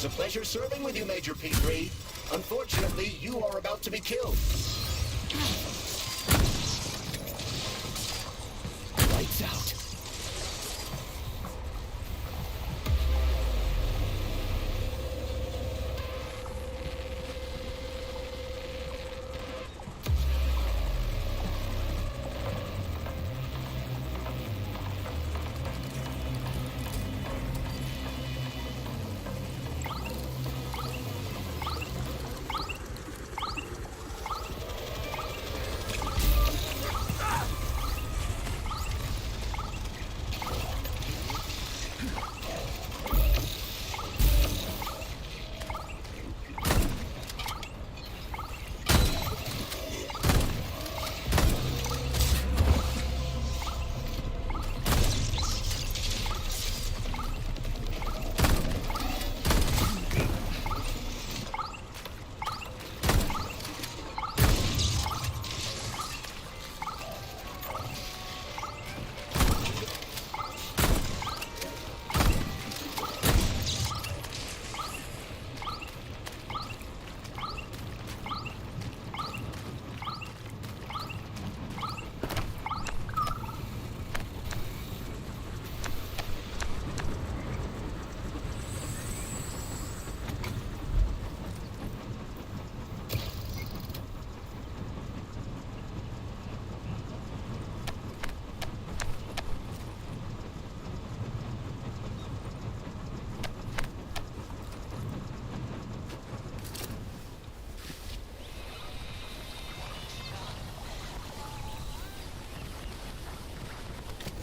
was a pleasure serving with you, Major P3. Unfortunately, you are about to be killed. Lights out.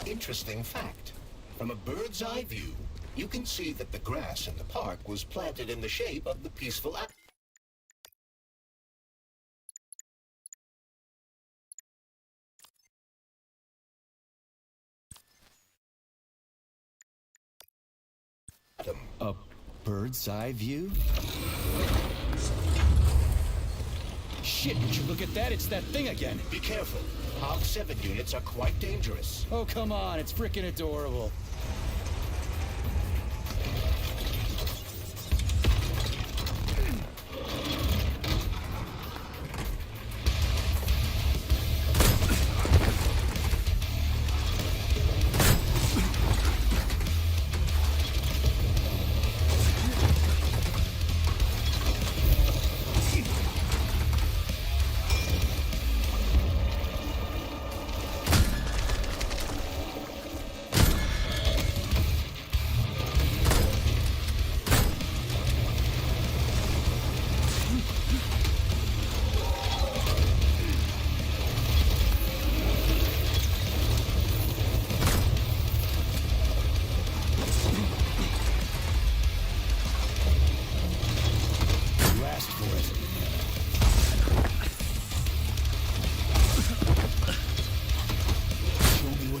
Interesting fact. From a bird's eye view, you can see that the grass in the park was planted in the shape of the peaceful atom. A bird's eye view? Shit, would you look at that? It's that thing again. Be careful. Hog 7 units are quite dangerous. Oh, come on. It's freaking adorable.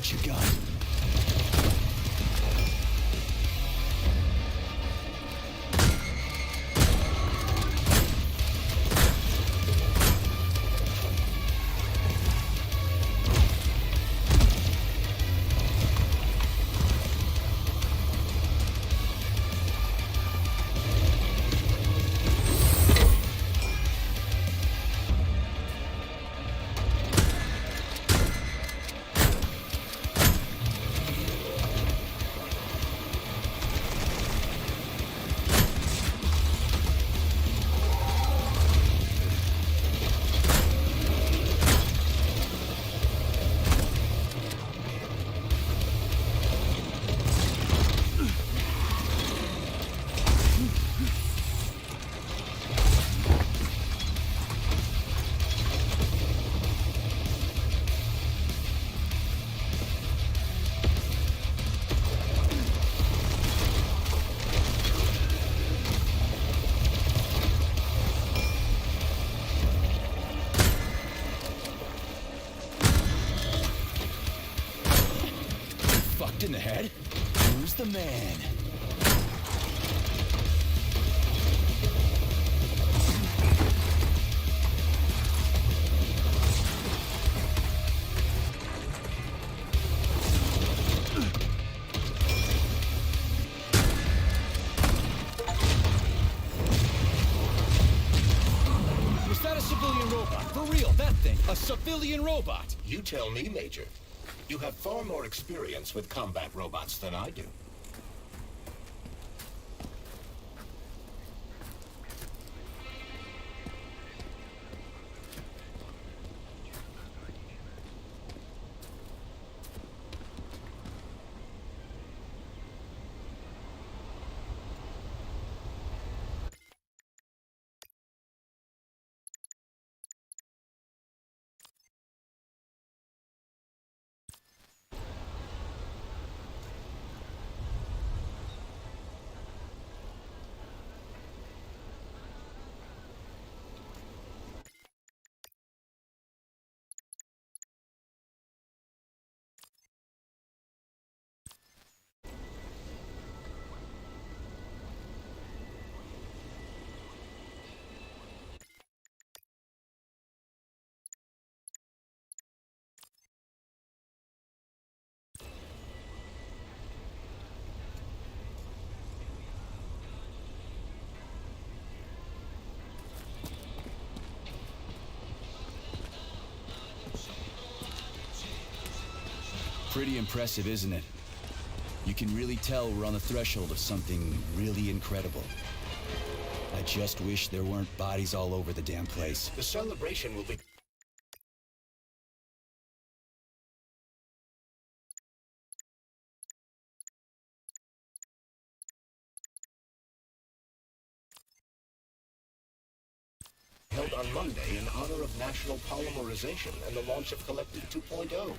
You got. In the head? Who's the man? A civilian robot! You tell me, Major. You have far more experience with combat robots than I do. Pretty impressive, isn't it? You can really tell we're on the threshold of something really incredible. I just wish there weren't bodies all over the damn place. The celebration will be... held on Monday in honor of National Polymerization and the launch of Collective 2.0.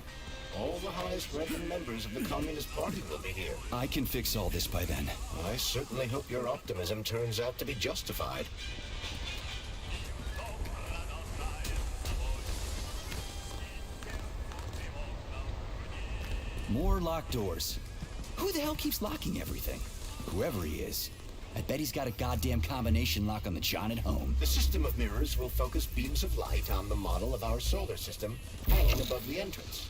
All the highest-ranking members of the Communist Party will be here. I can fix all this by then. I certainly hope your optimism turns out to be justified. More locked doors. Who the hell keeps locking everything? Whoever he is. I bet he's got a goddamn combination lock on the John at home. The system of mirrors will focus beams of light on the model of our solar system hanging above the entrance.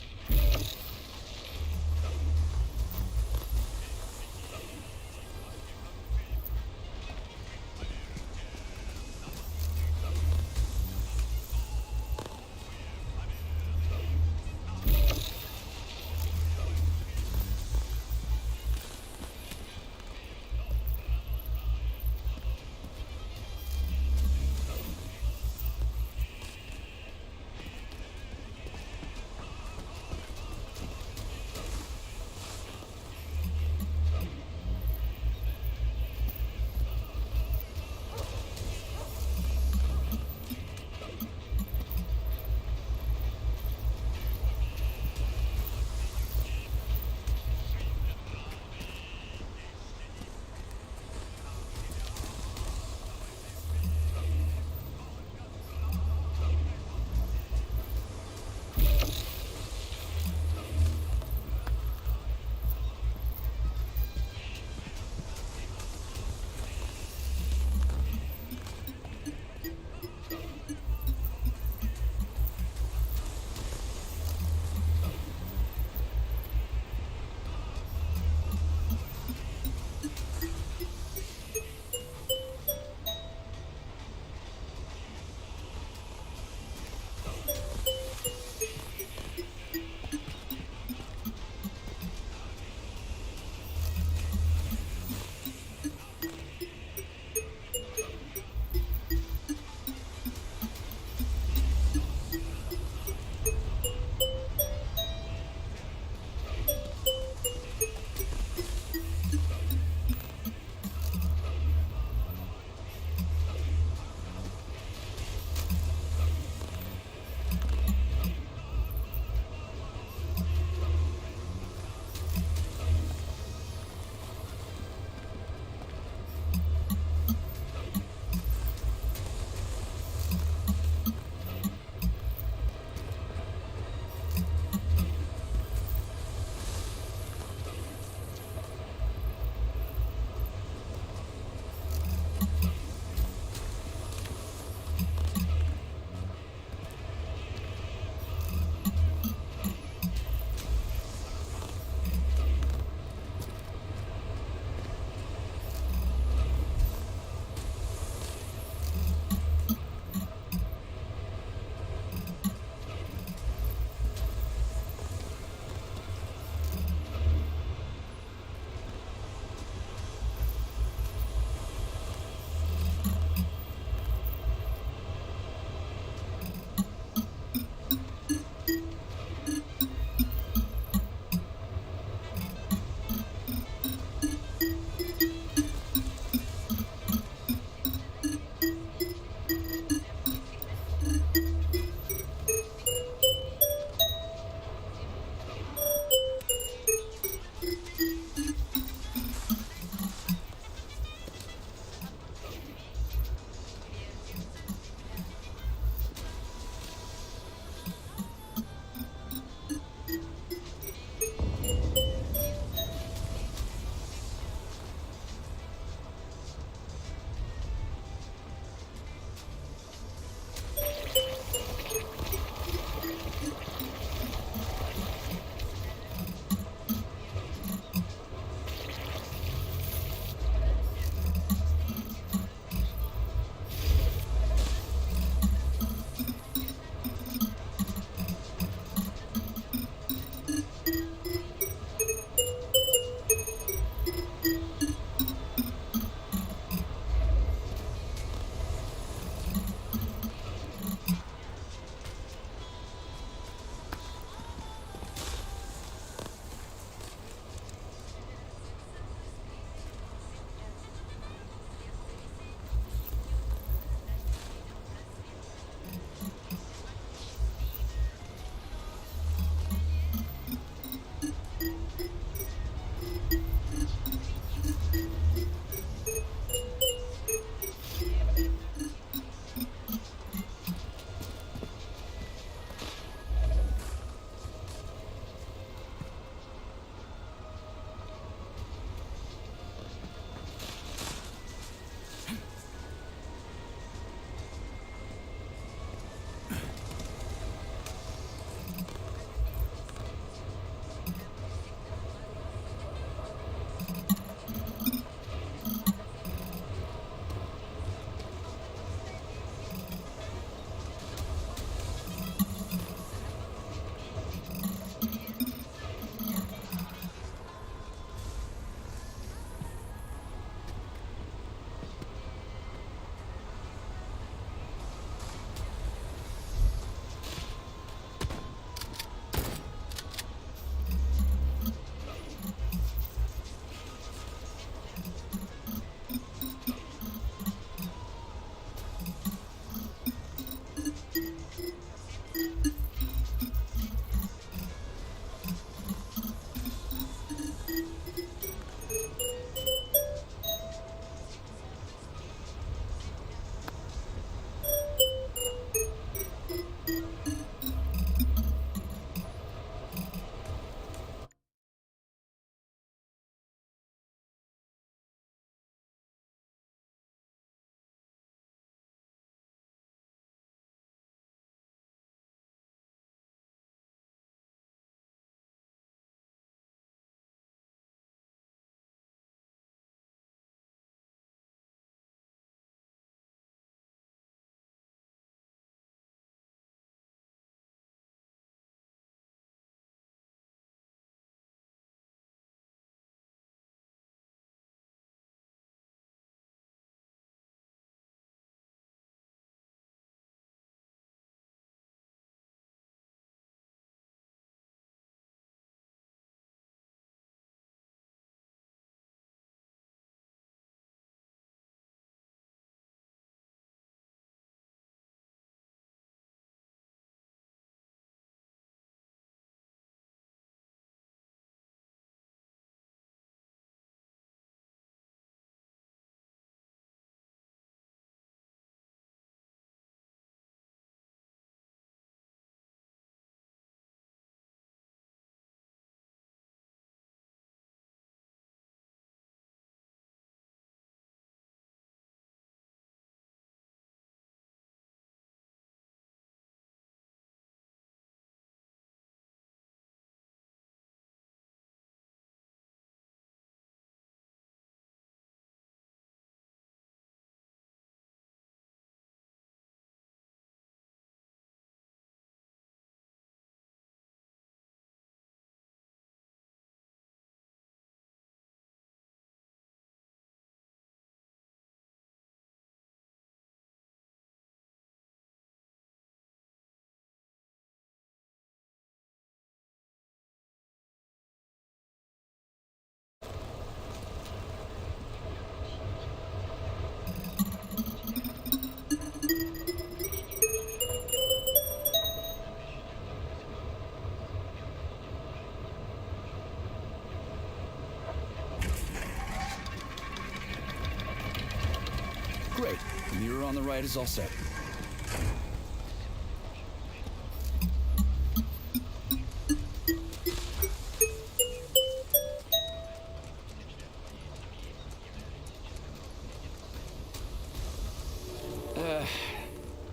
mirror on the right is all set.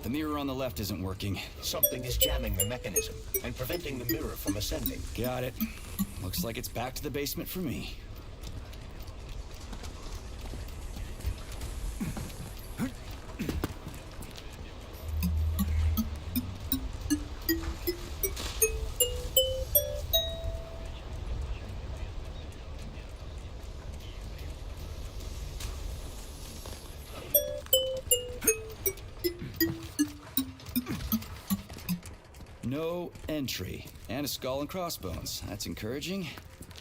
The mirror on the left isn't working. Something is jamming the mechanism and preventing the mirror from ascending. Got it. Looks like it's back to the basement for me. No entry. And a skull and crossbones. That's encouraging.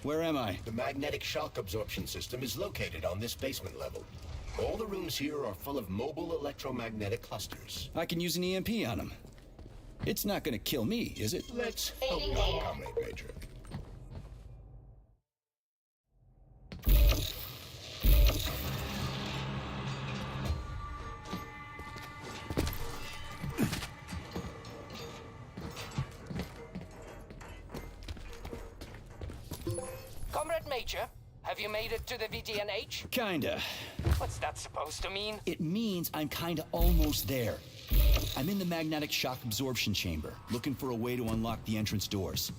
Where am I? The magnetic shock absorption system is located on this basement level. All the rooms here are full of mobile electromagnetic clusters. I can use an EMP on them. It's not gonna kill me, is it? Let's hope not, Comrade Major. Comrade Major, have you made it to the VDNH? Kinda. What's that supposed to mean? It means I'm kinda almost there. I'm in the magnetic shock absorption chamber, looking for a way to unlock the entrance doors.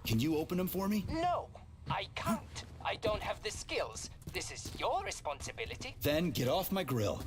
Can you open them for me? No, I can't. I don't have the skills. This is your responsibility. Then get off my grill.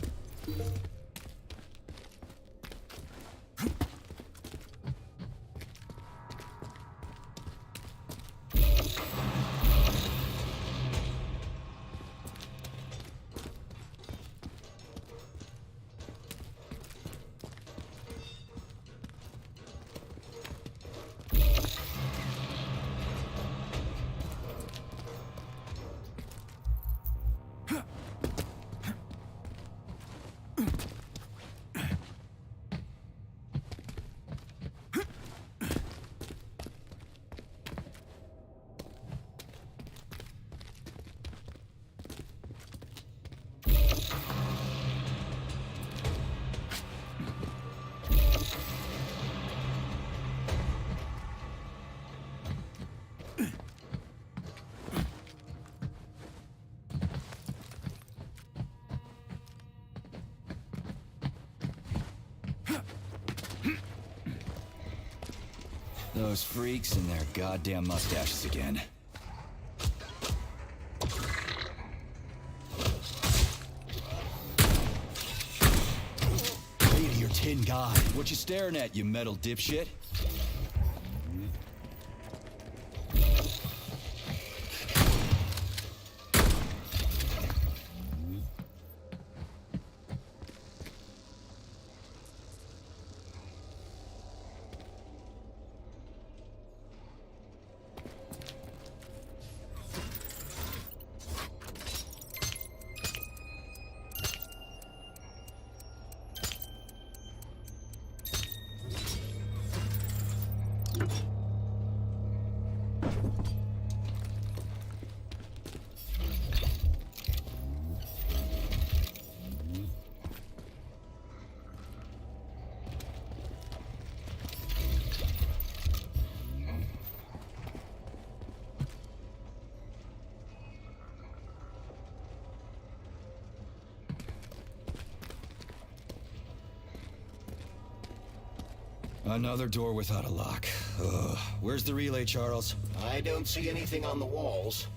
Those freaks and their goddamn mustaches again. Hey to your tin god. What you staring at, you metal dipshit? Another door without a lock. Ugh. Where's the relay, Charles? I don't see anything on the walls.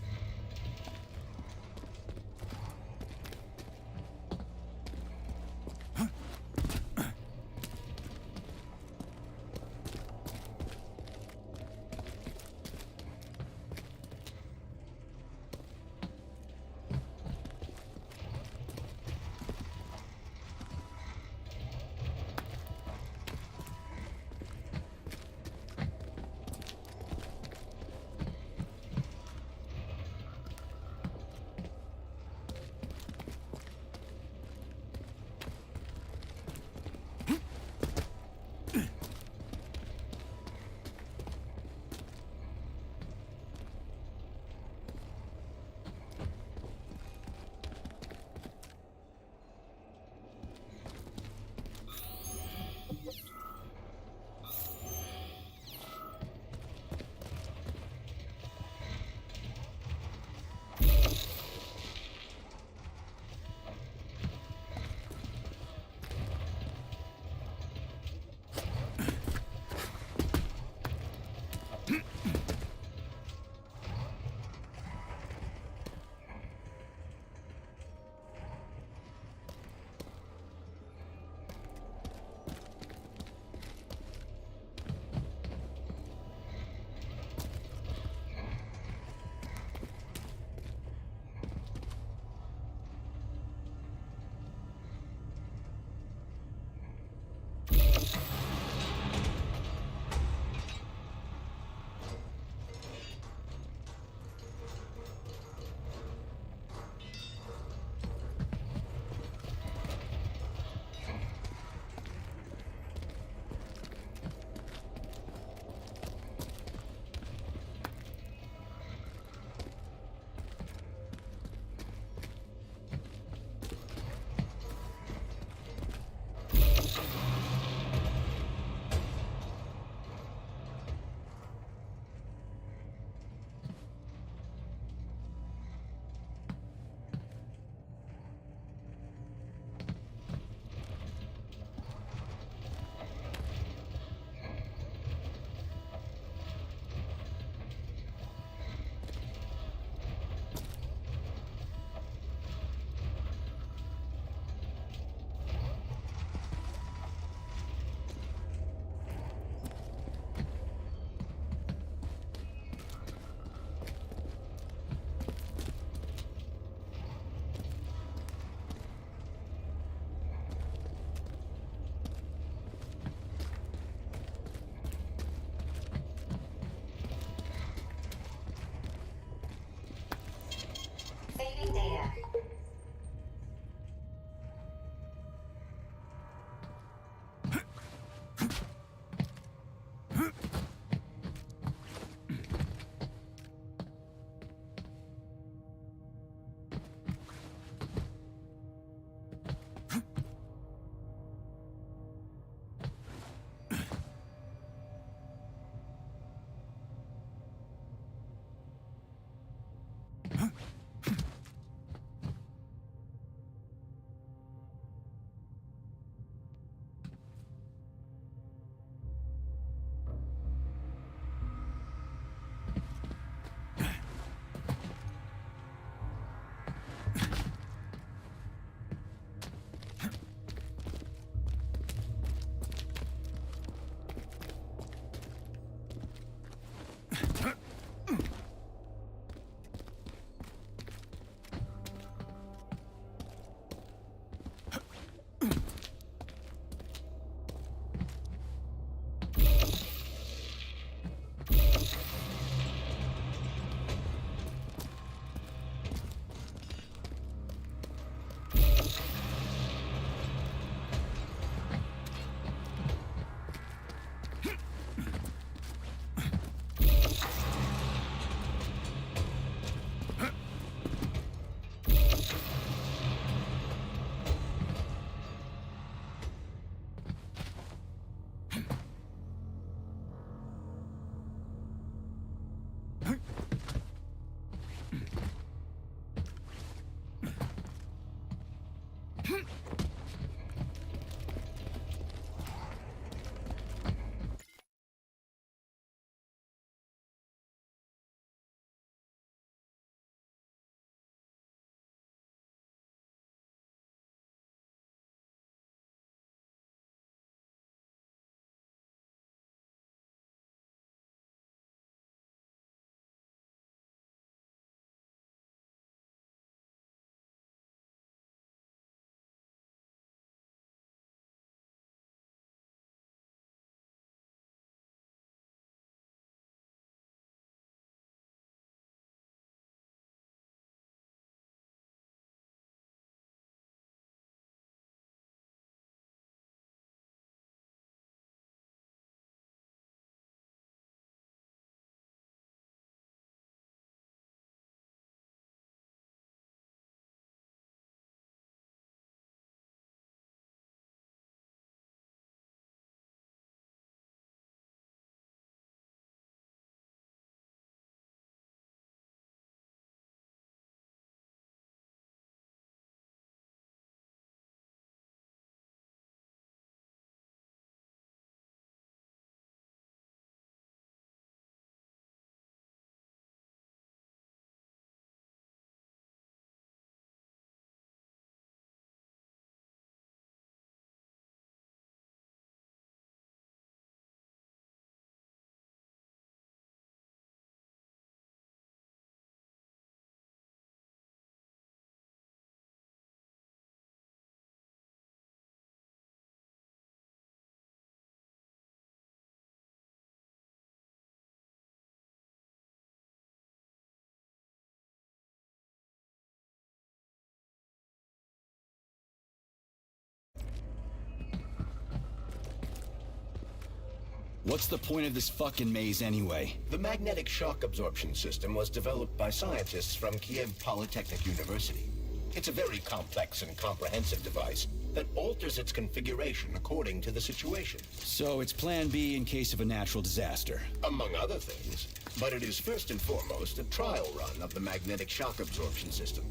What's the point of this fucking maze anyway? The magnetic shock absorption system was developed by scientists from Kiev Polytechnic University. It's a very complex and comprehensive device that alters its configuration according to the situation. So it's plan B in case of a natural disaster. Among other things. But it is first and foremost a trial run of the magnetic shock absorption system.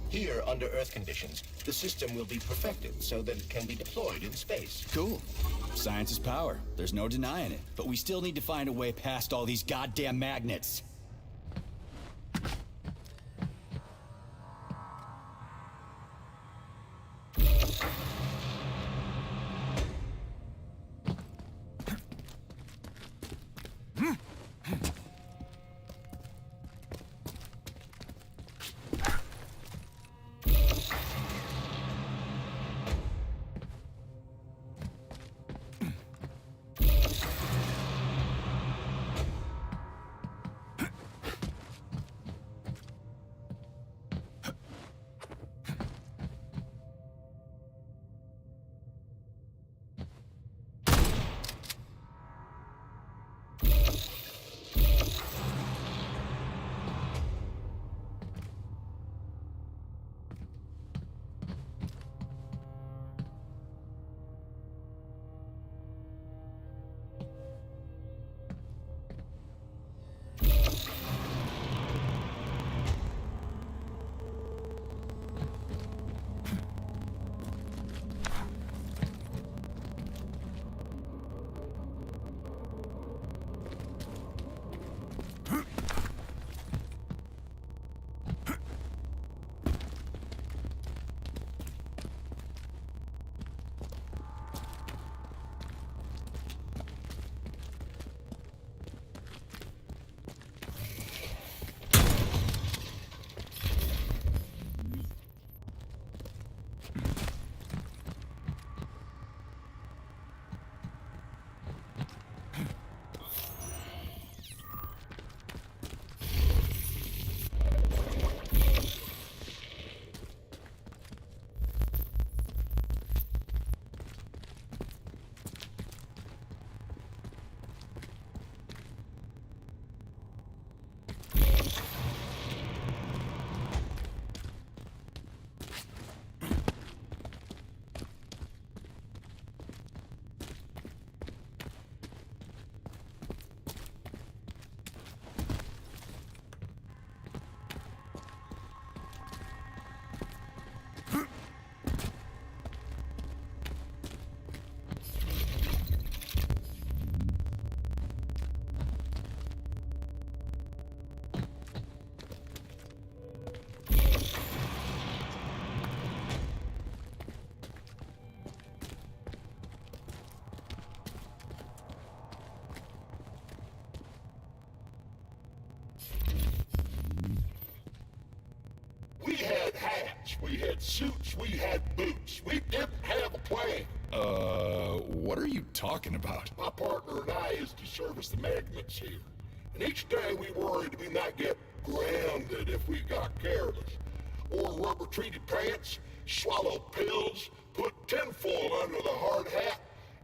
Here, under Earth conditions, the system will be perfected so that it can be deployed in space. Cool. Science is power. There's no denying it. But we still need to find a way past all these goddamn magnets. We had hats, we had suits, we had boots. We didn't have a plan. What are you talking about? My partner and I is to service the magnets here. And each day we worried we might get grounded if we got careless. Or rubber-treated pants, swallow pills, put tinfoil under the hard hat,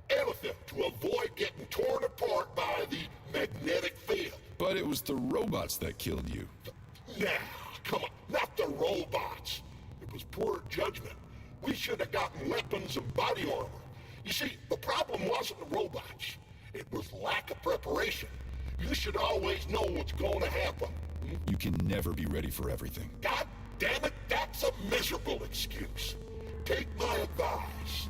anything to avoid getting torn apart by the magnetic field. But it was the robots that killed you. Now, come on, not the robots. It was poor judgment. We should have gotten weapons and body armor. You see, the problem wasn't the robots. It was lack of preparation. You should always know what's going to happen. You can never be ready for everything. God damn it, that's a miserable excuse. Take my advice.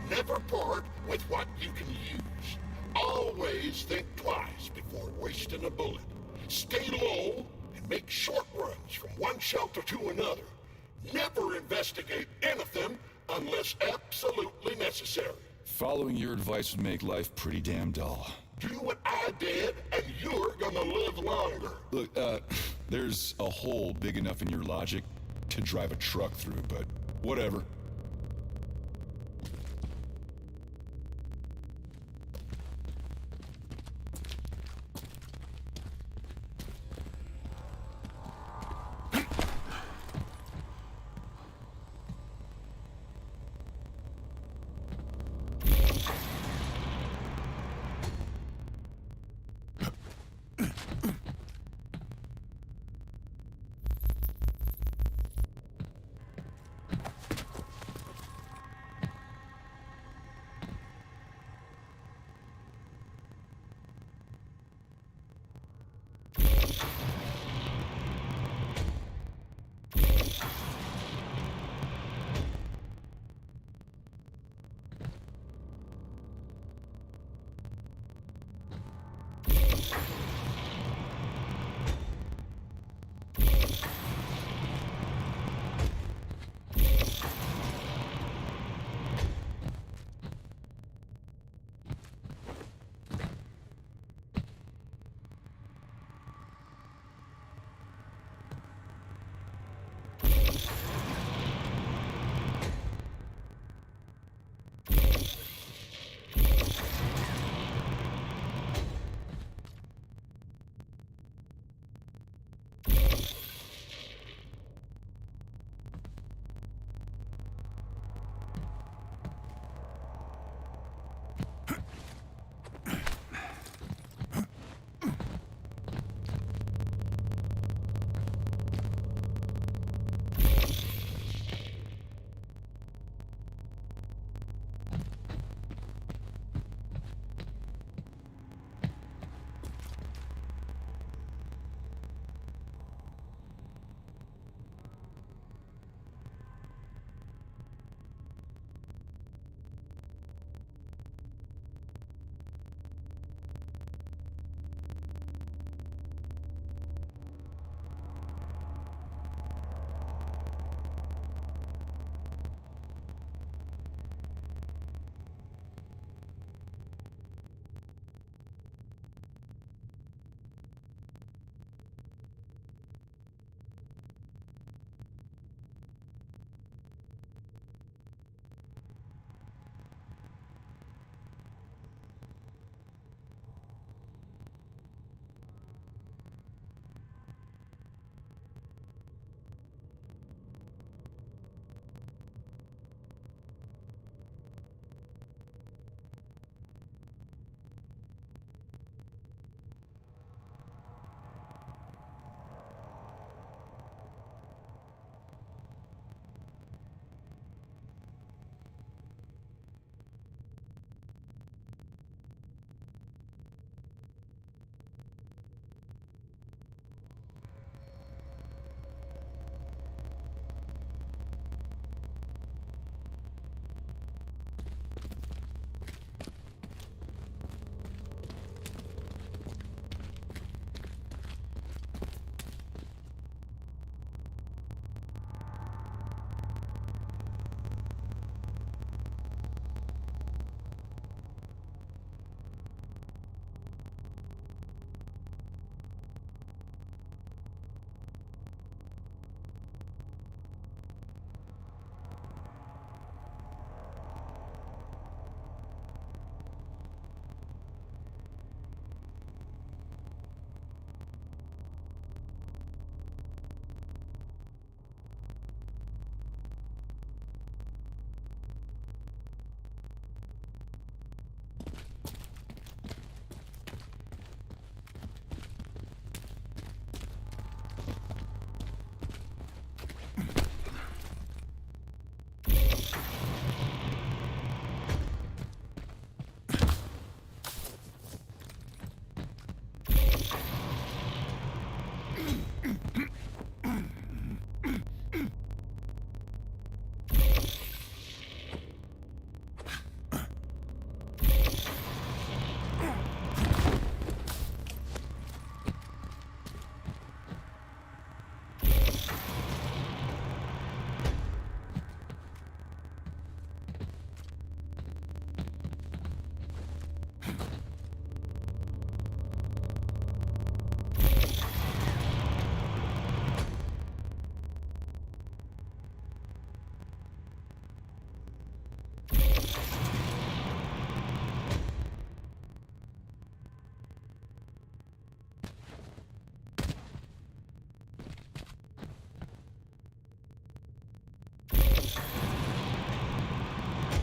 Never part with what you can use. Always think twice before wasting a bullet. Stay low and make short runs from one shelter to another. Never investigate anything unless absolutely necessary. Following your advice would make life pretty damn dull. Do what I did, and you're gonna live longer. Look, there's a hole big enough in your logic to drive a truck through, but whatever.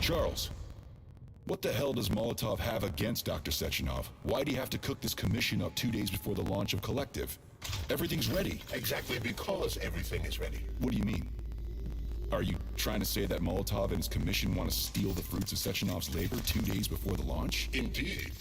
Charles, what the hell does Molotov have against Dr. Sechenov? Why'd he have to cook this commission up 2 days before the launch of Collective? Everything's ready. Exactly because everything is ready. What do you mean? Are you trying to say that Molotov and his commission want to steal the fruits of Sechenov's labor 2 days before the launch? Indeed.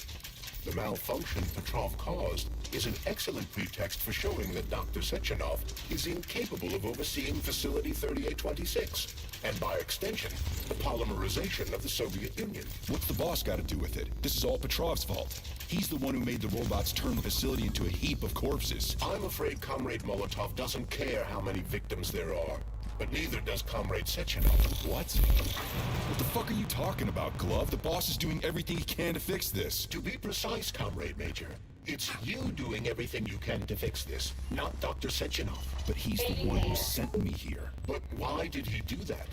The malfunction Petrov caused is an excellent pretext for showing that Dr. Sechenov is incapable of overseeing Facility 3826, and by extension, the polymerization of the Soviet Union. What's the boss got to do with it? This is all Petrov's fault. He's the one who made the robots turn the facility into a heap of corpses. I'm afraid Comrade Molotov doesn't care how many victims there are, but neither does Comrade Sechenov. What? What the fuck are you talking about, Glove? The boss is doing everything he can to fix this. To be precise, Comrade Major, it's you doing everything you can to fix this, not Dr. Sechenov. But he's the one who sent me here. But why did he do that?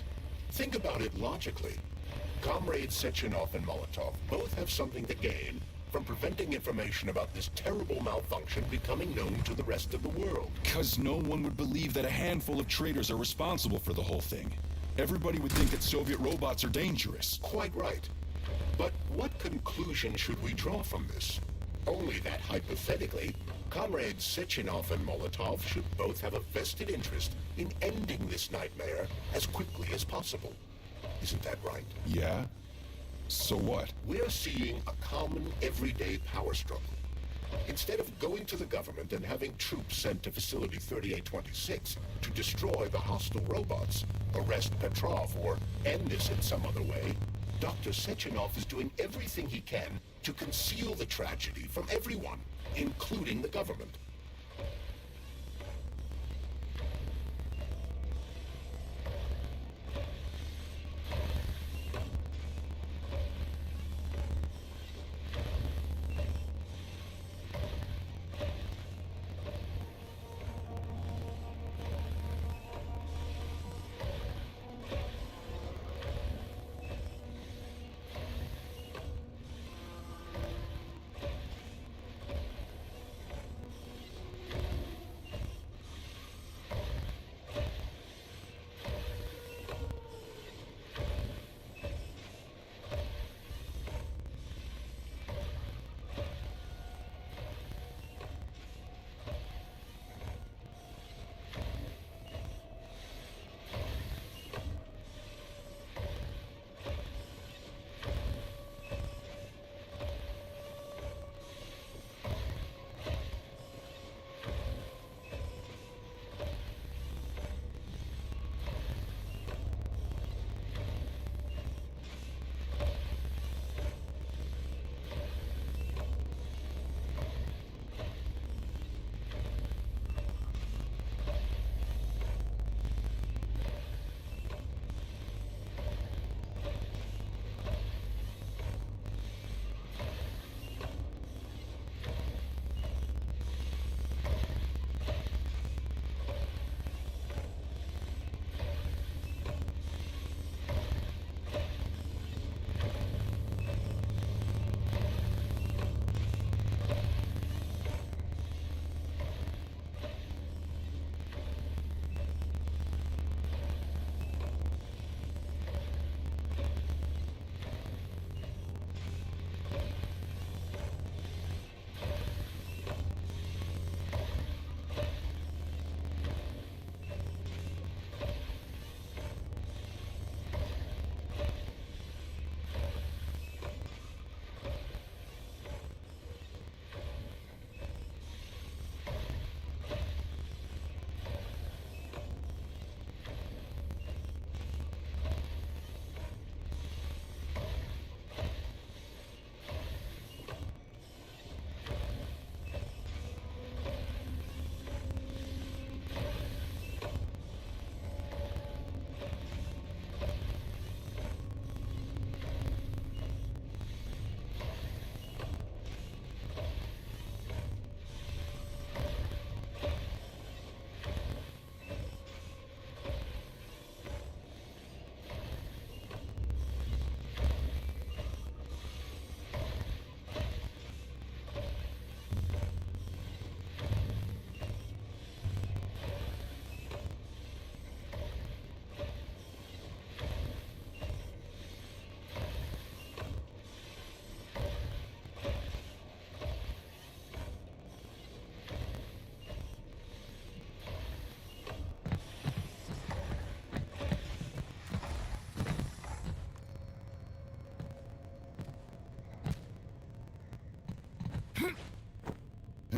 Think about it logically. Comrades Sechenov and Molotov both have something to gain from preventing information about this terrible malfunction becoming known to the rest of the world. Because no one would believe that a handful of traitors are responsible for the whole thing. Everybody would think that Soviet robots are dangerous. Quite right. But what conclusion should we draw from this? Only that hypothetically, Comrades Sechenov and Molotov should both have a vested interest in ending this nightmare as quickly as possible. Isn't that right? Yeah? So what? We're seeing a common, everyday power struggle. Instead of going to the government and having troops sent to Facility 3826 to destroy the hostile robots, arrest Petrov, or end this in some other way, Dr. Sechenov is doing everything he can to conceal the tragedy from everyone, including the government.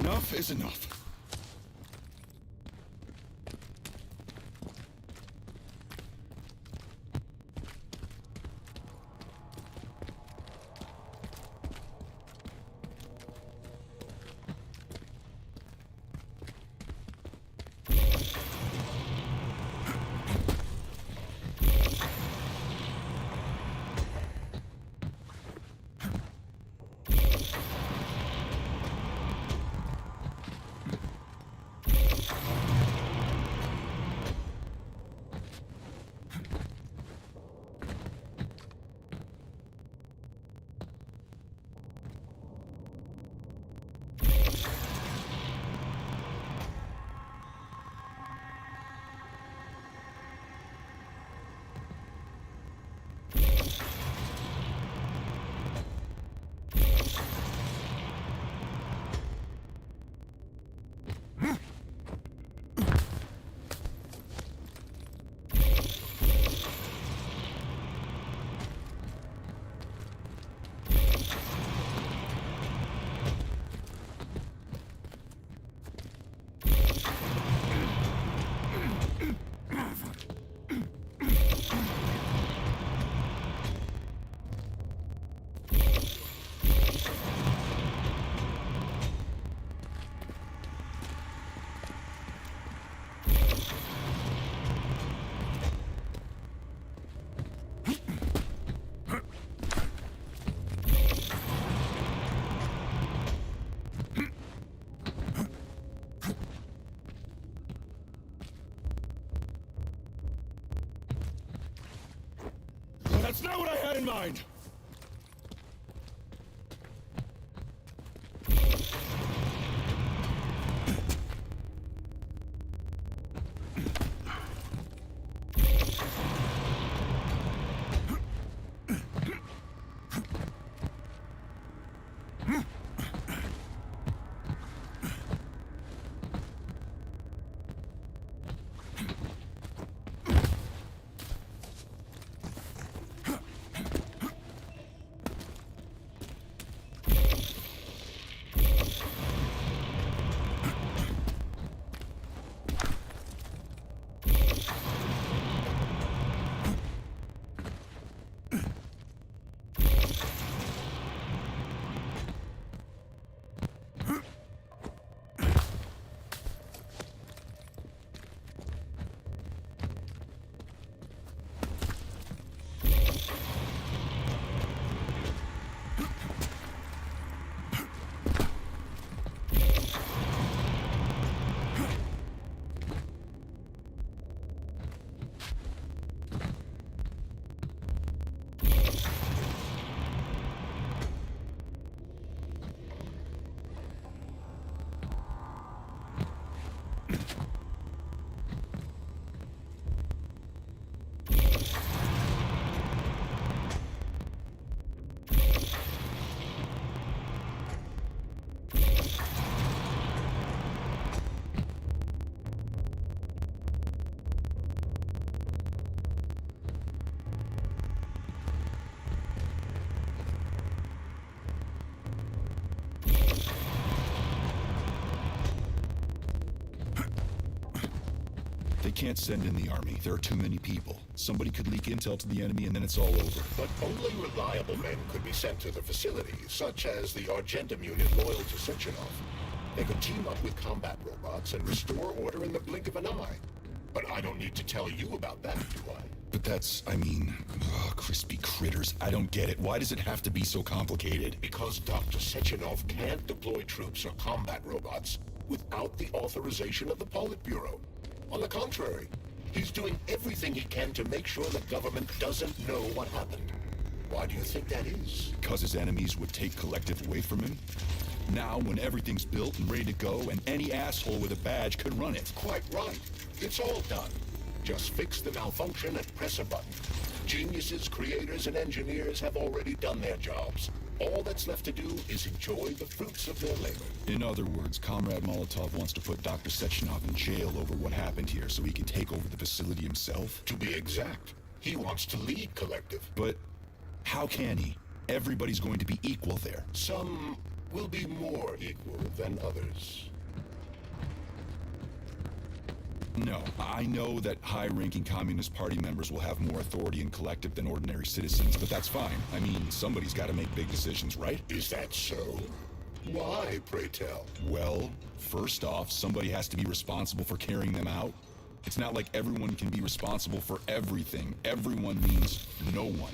Enough is enough. That's not what I had in mind! They can't send in the army. There are too many people. Somebody could leak intel to the enemy and then it's all over. But only reliable men could be sent to the facility, such as the Argentum unit loyal to Sechenov. They could team up with combat robots and restore order in the blink of an eye. But I don't need to tell you about that, do I? But that's, crispy critters. I don't get it. Why does it have to be so complicated? Because Dr. Sechenov can't deploy troops or combat robots without the authorization of the Politburo. On the contrary, he's doing everything he can to make sure the government doesn't know what happened. Why do you think that is? Because his enemies would take Collective away from him? Now, when everything's built and ready to go, and any asshole with a badge could run it. Quite right. It's all done. Just fix the malfunction and press a button. Geniuses, creators, and engineers have already done their jobs. All that's left to do is enjoy the fruits of their labor. In other words, Comrade Molotov wants to put Dr. Sechenov in jail over what happened here so he can take over the facility himself? To be exact, he wants to lead Collective. But how can he? Everybody's going to be equal there. Some will be more equal than others. No, I know that high-ranking Communist Party members will have more authority in Collective than ordinary citizens, but that's fine. I mean, somebody's got to make big decisions, right? Is that so? Why, pray tell? Well, first off, somebody has to be responsible for carrying them out. It's not like everyone can be responsible for everything. Everyone means no one.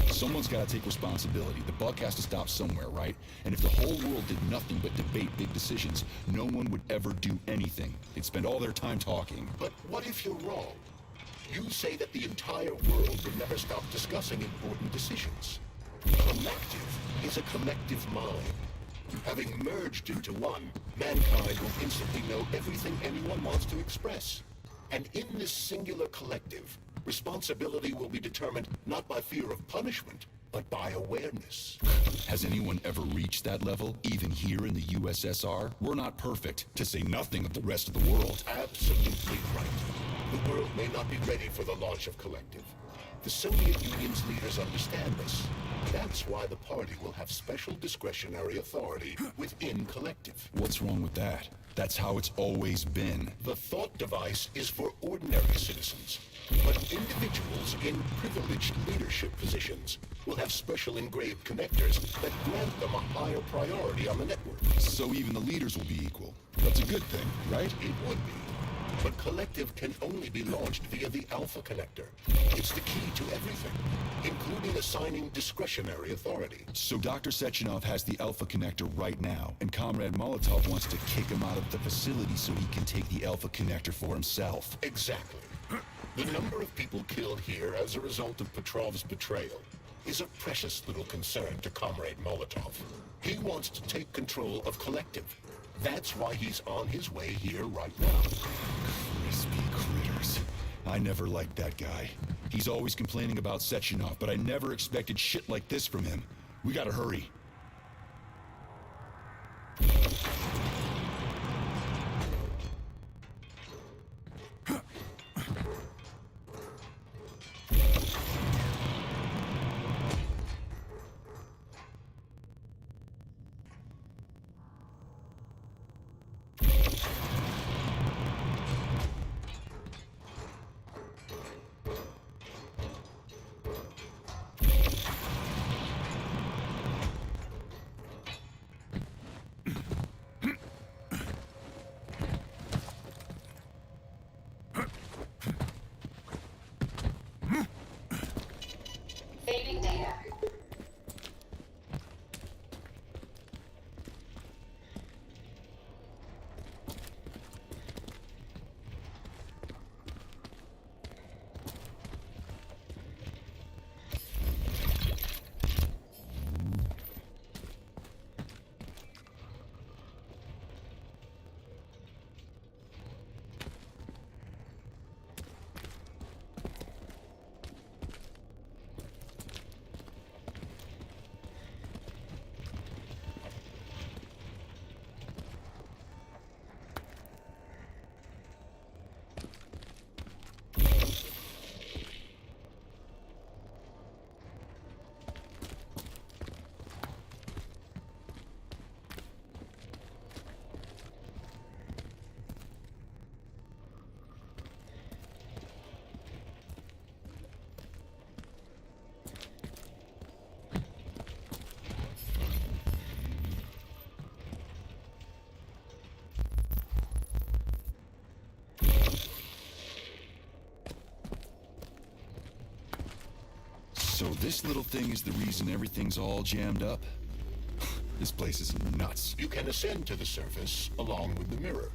Someone's got to take responsibility. The buck has to stop somewhere, right? And if the whole world did nothing but debate big decisions, no one would ever do anything. They'd spend all their time talking. But what if you're wrong? You say that the entire world would never stop discussing important decisions. Collective is a collective mind. Having merged into one, mankind will instantly know everything anyone wants to express. And in this singular collective, responsibility will be determined not by fear of punishment, but by awareness. Has anyone ever reached that level, even here in the USSR? We're not perfect, to say nothing of the rest of the world. Absolutely right. The world may not be ready for the launch of Collective. The Soviet Union's leaders understand this. That's why the party will have special discretionary authority within Collective. What's wrong with that? That's how it's always been. The thought device is for ordinary citizens, but individuals in privileged leadership positions will have special engraved connectors that grant them a higher priority on the network. So even the leaders will be equal. That's a good thing, right? It would be. But Collective can only be launched via the Alpha Connector. It's the key to everything, including assigning discretionary authority. So Dr. Sechenov has the Alpha Connector right now, and Comrade Molotov wants to kick him out of the facility so he can take the Alpha Connector for himself. Exactly. The number of people killed here as a result of Petrov's betrayal is a precious little concern to Comrade Molotov. He wants to take control of Collective. That's why he's on his way here right now. Crispy critters. I never liked that guy. He's always complaining about Sechenov, but I never expected shit like this from him. We gotta hurry. Saving data. So this little thing is the reason everything's all jammed up? This place is nuts. You can ascend to the surface along with the mirror.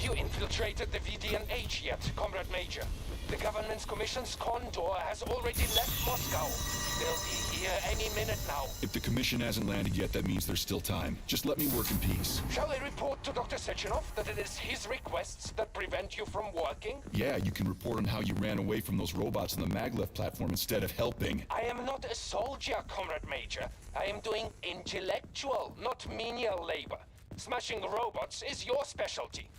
you infiltrated the VDNH yet, Comrade Major? The government's commission's condor has already left Moscow. They'll be here any minute now. If the commission hasn't landed yet, that means there's still time. Just let me work in peace. Shall I report to Dr. Sechenov that it is his requests that prevent you from working? Yeah, you can report on how you ran away from those robots on the maglev platform instead of helping. I am not a soldier, Comrade Major. I am doing intellectual, not menial labor. Smashing robots is your specialty.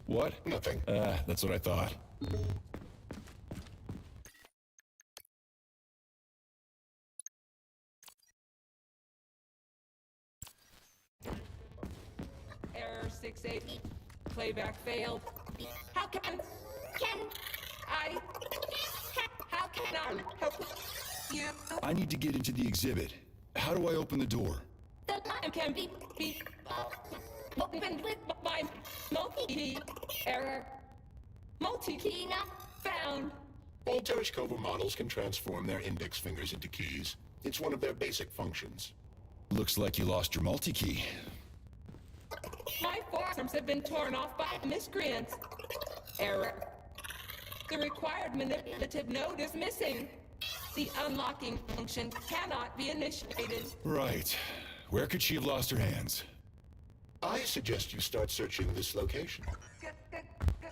What? Nothing. That's what I thought. Error 68. Playback failed. How can I help you? I need to get into the exhibit. How do I open the door? The line can be opened with my multi-key. Error. Multi-key not found. All Tereshkova models can transform their index fingers into keys. It's one of their basic functions. Looks like you lost your multi-key. My forearms have been torn off by miscreants. Error. The required manipulative node is missing. The unlocking function cannot be initiated. Right. Where could she have lost her hands? I suggest you start searching this location.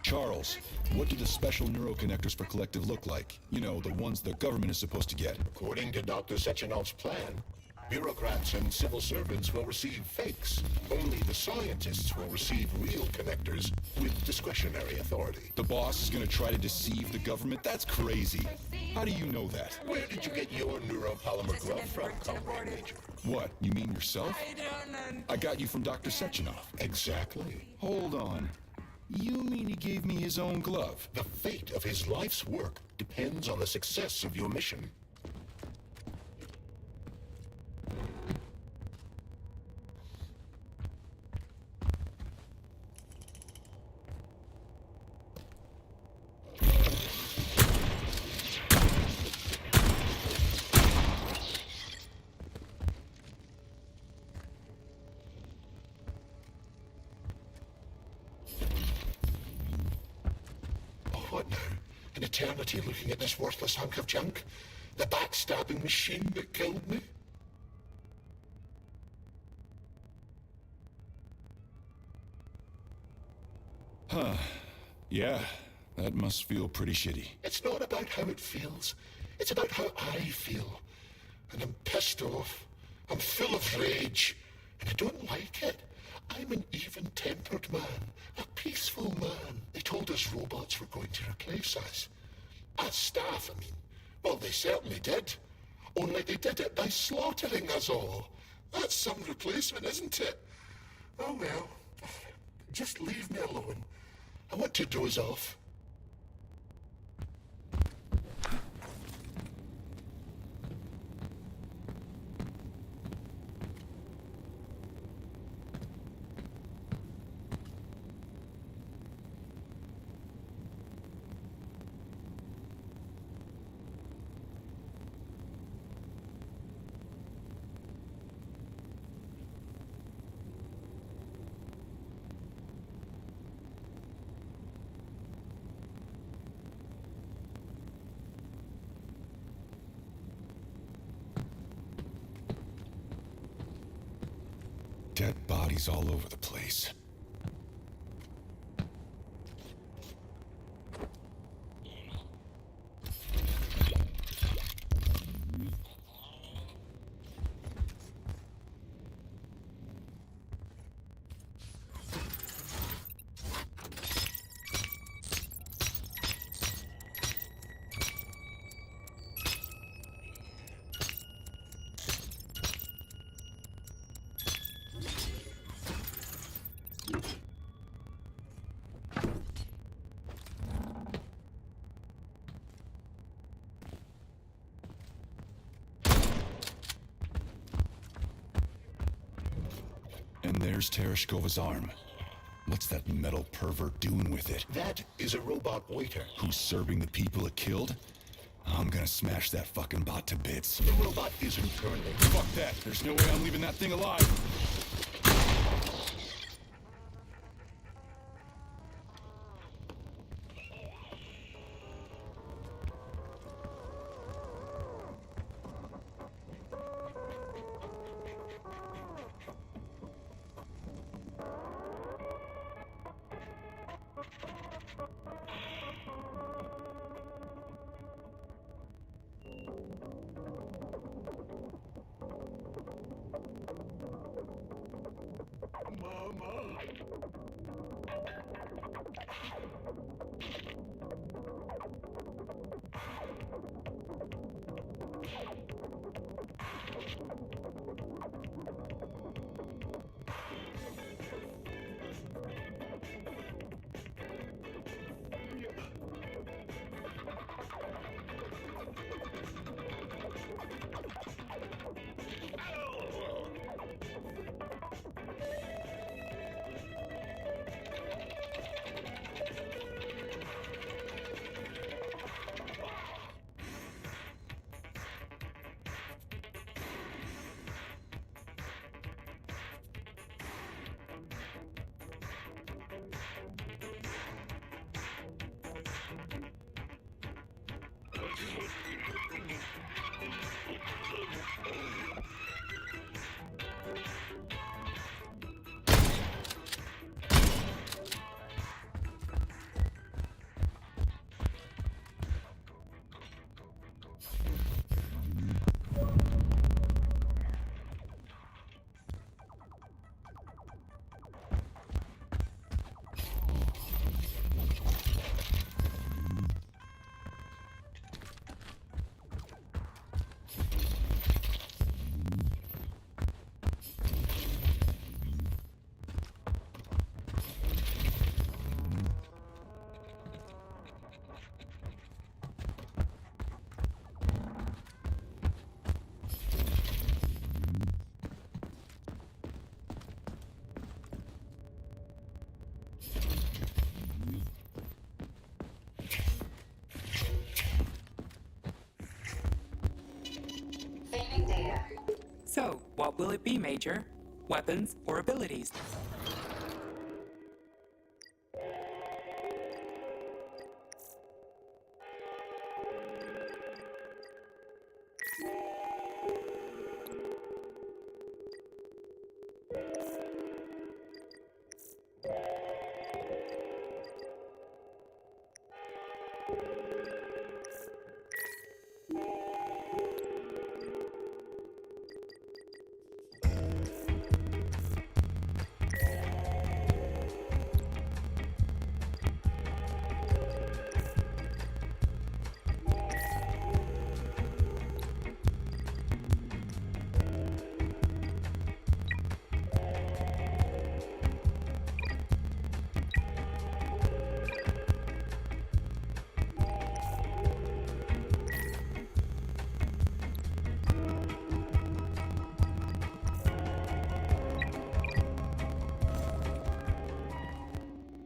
Charles, what do the special neuroconnectors for Collective look like? You know, the ones the government is supposed to get. According to Dr. Sechenov's plan, bureaucrats and civil servants will receive fakes. Only the scientists will receive real connectors with discretionary authority. The boss is gonna try to deceive the government? That's crazy. How do you know that? Where did you get your neuropolymer glove from, Comrade Major? What, you mean yourself? I don't know. I got you from Dr. Sechenov. Exactly. Hold on. You mean he gave me his own glove? The fate of his life's work depends on the success of your mission. What now? An eternity looking at this worthless hunk of junk? The backstabbing machine that killed me? Yeah, that must feel pretty shitty. It's not about how it feels. It's about how I feel. And I'm pissed off. I'm full of rage. And I don't like it. I'm an even-tempered man. A peaceful man. They told us robots were going to replace us. As staff, I mean. Well, they certainly did. Only they did it by slaughtering us all. That's some replacement, isn't it? Oh well. Just leave me alone. I want to doze off. Dead bodies all over the place. And there's Tereshkova's arm. What's that metal pervert doing with it? That is a robot waiter. Who's serving the people it killed? I'm gonna smash that fucking bot to bits. The robot isn't currently. Fuck that. There's no way I'm leaving that thing alive. So, what will it be, Major? Weapons or abilities?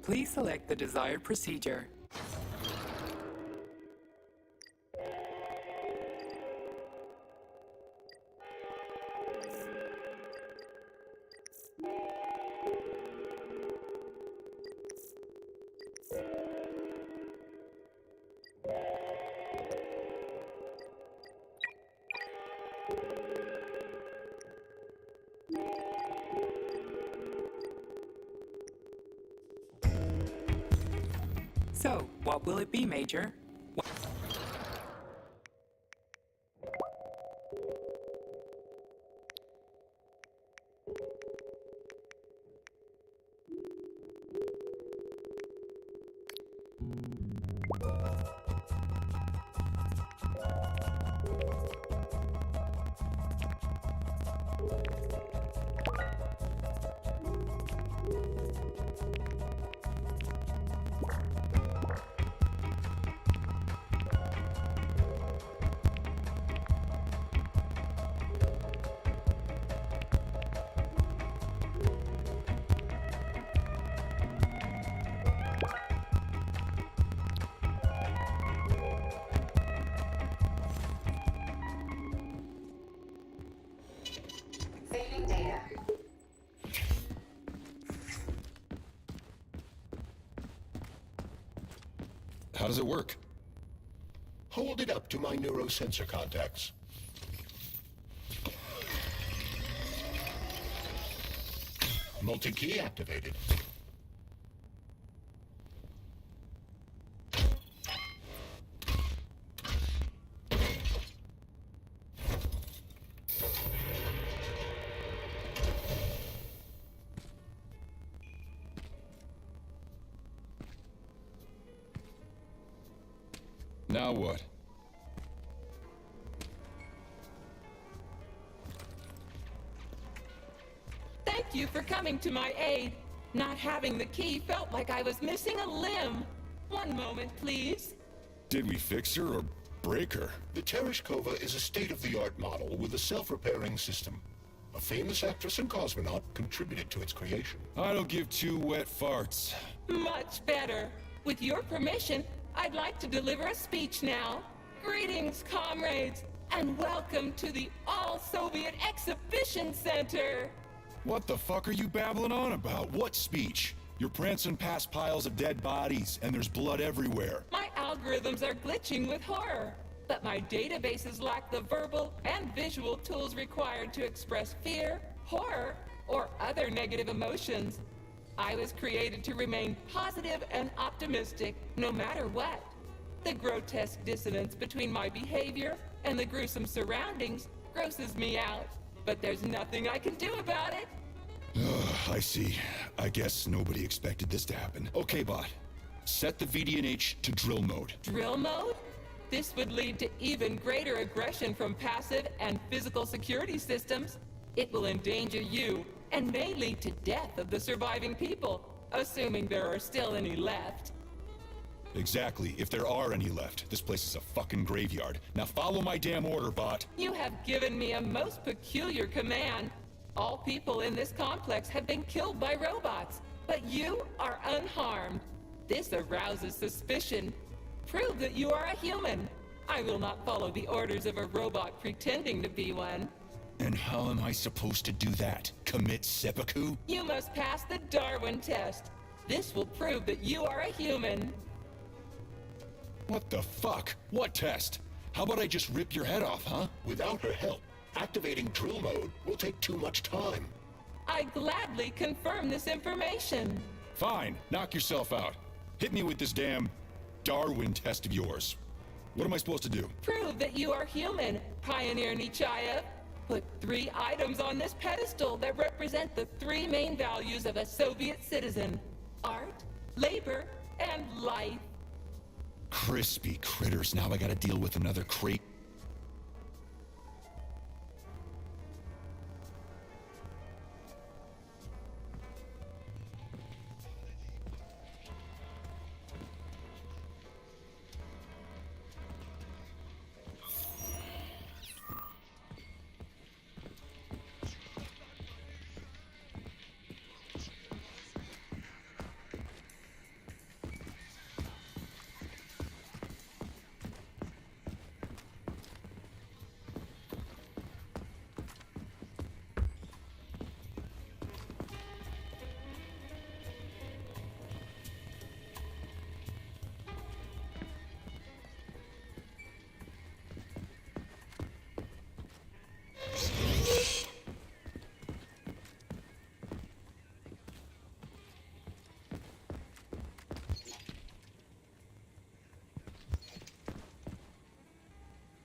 Please select the desired procedure. So, what will it be, Major? How does it work? Hold it up to my neurosensor contacts. Multi-key activated. Now what? Thank you for coming to my aid. Not having the key felt like I was missing a limb. One moment, please. Did we fix her or break her? The Tereshkova is a state-of-the-art model with a self-repairing system. A famous actress and cosmonaut contributed to its creation. I don't give two wet farts. Much better. With your permission, I'd like to deliver a speech now. Greetings, comrades, and welcome to the All-Soviet Exhibition Center. What the fuck are you babbling on about? What speech? You're prancing past piles of dead bodies, and there's blood everywhere. My algorithms are glitching with horror, but my databases lack the verbal and visual tools required to express fear, horror, or other negative emotions. I was created to remain positive and optimistic, no matter what. The grotesque dissonance between my behavior and the gruesome surroundings grosses me out, but there's nothing I can do about it. I see. I guess nobody expected this to happen. Okay, bot. Set the VDNH to drill mode. Drill mode? This would lead to even greater aggression from passive and physical security systems. It will endanger you and may lead to death of the surviving people, assuming there are still any left. Exactly. If there are any left. This place is a fucking graveyard. Now follow my damn order, bot. You have given me a most peculiar command. All people in this complex have been killed by robots, but you are unharmed. This arouses suspicion. Prove that you are a human. I will not follow the orders of a robot pretending to be one. And how am I supposed to do that? Commit seppuku? You must pass the Darwin test. This will prove that you are a human. What the fuck? What test? How about I just rip your head off, huh? Without her help, activating drill mode will take too much time. I gladly confirm this information. Fine, knock yourself out. Hit me with this damn Darwin test of yours. What am I supposed to do? Prove that you are human, Pioneer Nechayev. Put 3 items on this pedestal that represent the 3 main values of a Soviet citizen: art, labor, and life. Crispy critters, now I gotta deal with another crate.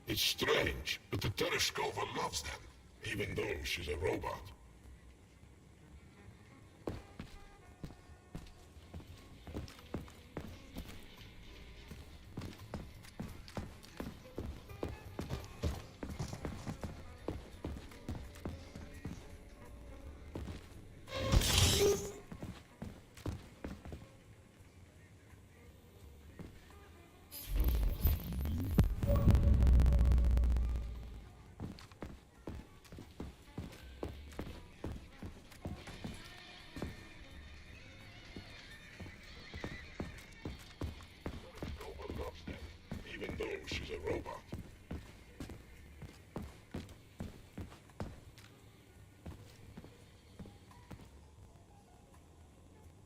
It's strange, but the Tereshkova loves them, even though she's a robot. Even though she's a robot.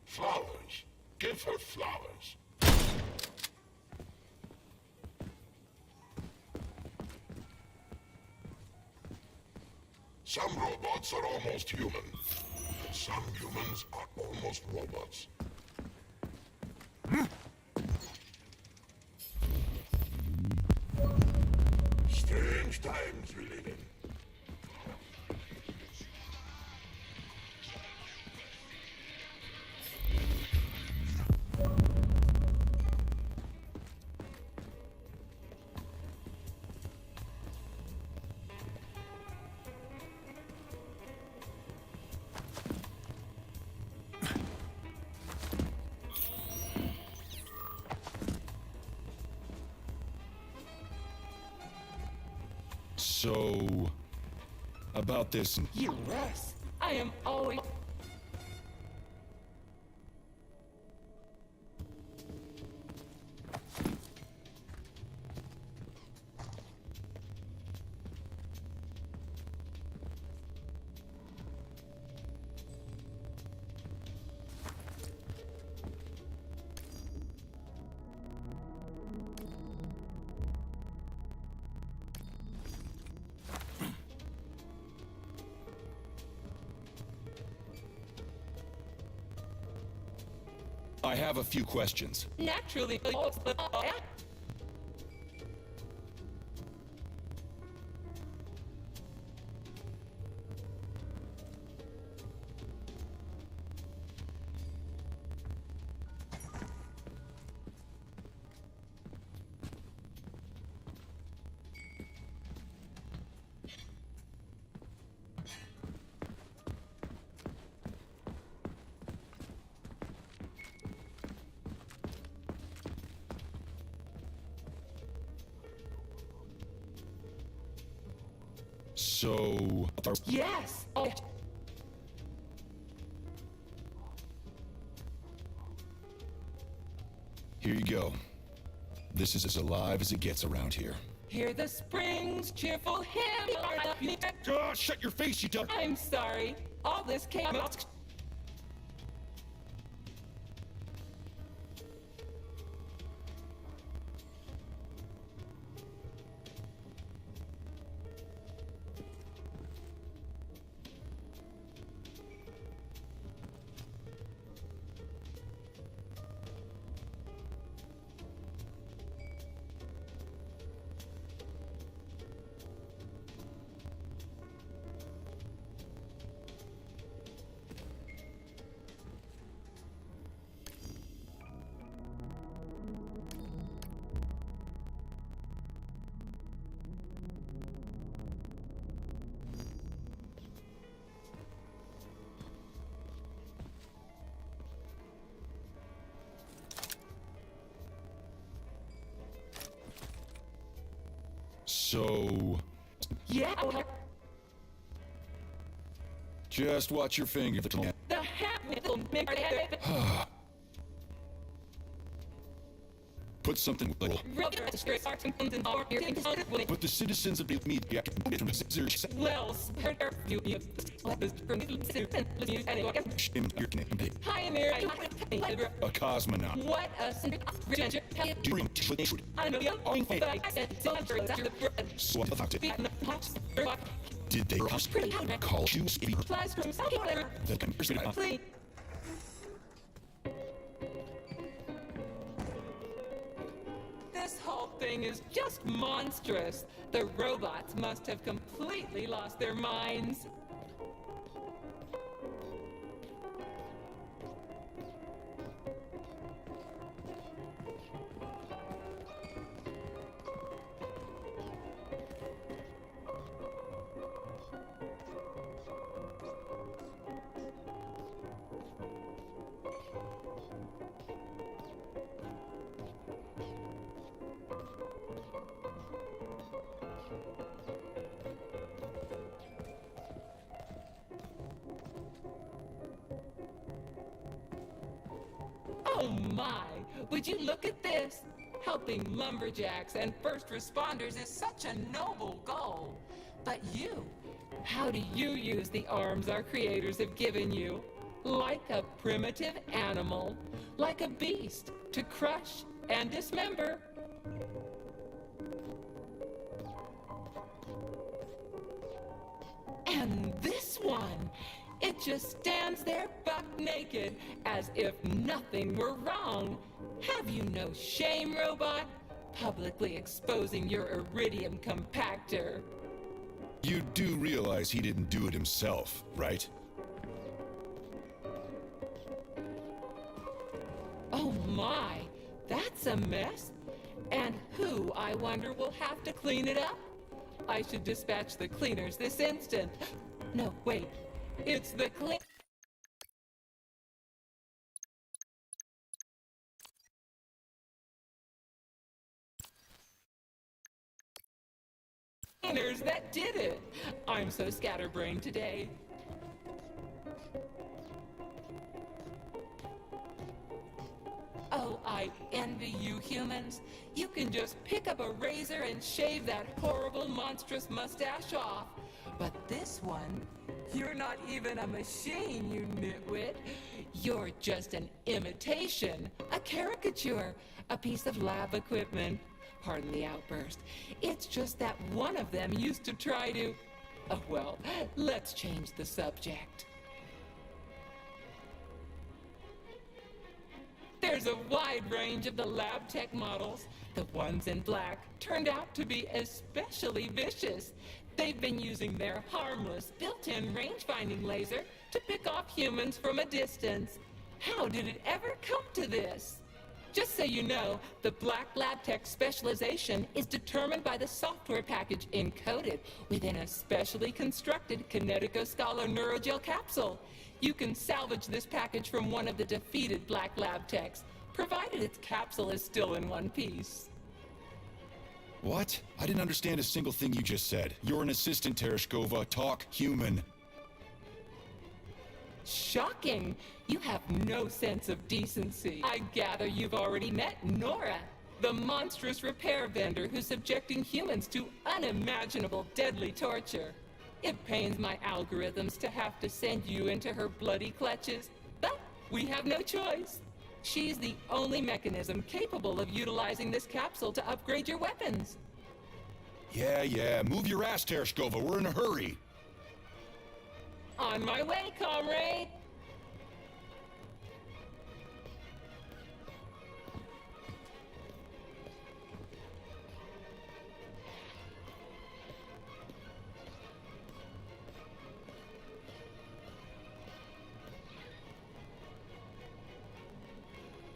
Flowers. Give her flowers. Some robots are almost human, and some humans are almost robots. Strange times we live in. So, about this. Yes, I am always. I have a few questions. Naturally. So, Yes. Oh. here you go. This is as alive as it gets around here. Hear the springs, cheerful hymn. Shut your face, you dumb. I'm sorry. All this came out. So, Yeah. just watch your finger. The hat will make Put something little. But the citizens of the media Well, spare you. Hi, Amir. a cosmonaut. What a During I know you. did they call you the conspiracy? Please. This whole thing is just monstrous. The robots must have completely lost their minds. Oh my! Would you look at this? Helping lumberjacks and first responders is such a noble goal. But you, how do you use the arms our creators have given you? Like a primitive animal, like a beast, to crush and dismember. And this one, it just stands there buck naked, as if nothing were wrong. Have you no shame, robot? Publicly exposing your iridium compactor. You do realize he didn't do it himself, right? Oh my, that's a mess. And who, I wonder, will have to clean it up? I should dispatch the cleaners this instant. No, wait. It's the clean... designers that did it. I'm so scatterbrained today. Oh, I envy you humans. You can just pick up a razor and shave that horrible, monstrous mustache off. But this one, you're not even a machine, you nitwit. You're just an imitation, a caricature, a piece of lab equipment. Pardon the outburst. It's just that one of them used to try to... Oh, well, let's change the subject. There's a wide range of the lab tech models. The ones in black turned out to be especially vicious. They've been using their harmless, built-in range-finding laser to pick off humans from a distance. How did it ever come to this? Just so you know, the Black Lab Tech specialization is determined by the software package encoded within a specially constructed Kinetico-Scala Neurogel capsule. You can salvage this package from one of the defeated Black Lab Techs, provided its capsule is still in one piece. What? I didn't understand a single thing you just said. You're an assistant, Tereshkova. Talk human. Shocking! You have no sense of decency. I gather you've already met Nora, the monstrous repair vendor who's subjecting humans to unimaginable deadly torture. It pains my algorithms to have to send you into her bloody clutches, but we have no choice. She's the only mechanism capable of utilizing this capsule to upgrade your weapons. Yeah. Move your ass, Tereshkova. We're in a hurry. On my way, comrade!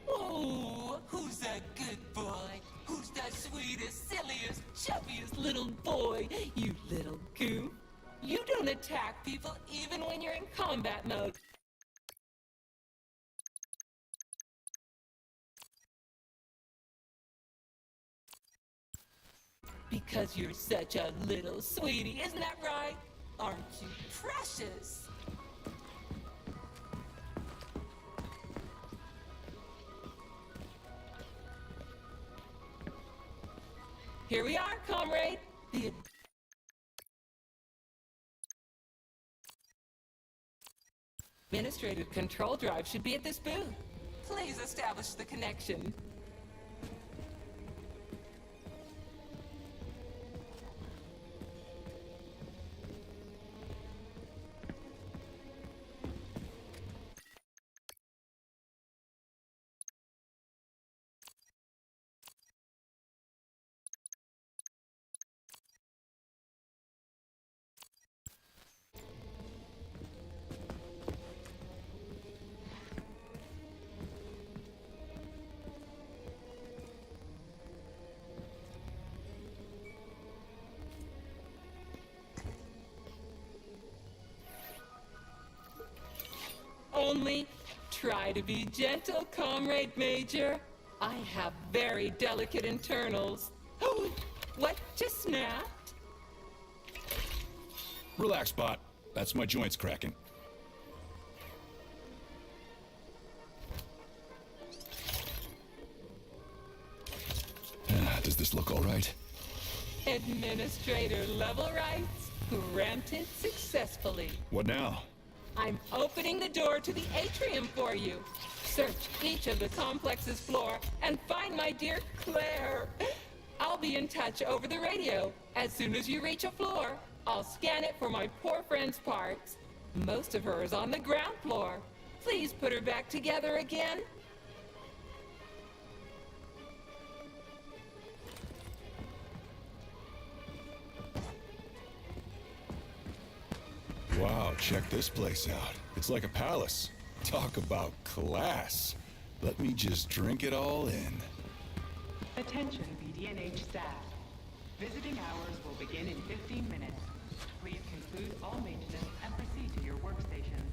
Oh, who's that good boy? Who's that sweetest, silliest, chubbiest little boy? You little goof. You don't attack people even when you're in combat mode. Because you're such a little sweetie, isn't that right? Aren't you precious? Here we are, comrade. The administrative control drive should be at this booth. Please establish the connection. Only try to be gentle, Comrade Major. I have very delicate internals. Oh, what just snapped? Relax, Bot. That's my joints cracking. Does this look all right? Administrator level rights granted successfully. What now? I'm opening the door to the atrium for you. Search each of the complex's floor and find my dear Claire. I'll be in touch over the radio. As soon as you reach a floor, I'll scan it for my poor friend's parts. Most of her is on the ground floor. Please put her back together again. Wow, check this place out. It's like a palace. Talk about class. Let me just drink it all in. Attention BDNH staff. Visiting hours will begin in 15 minutes. Please conclude all maintenance and proceed to your workstations.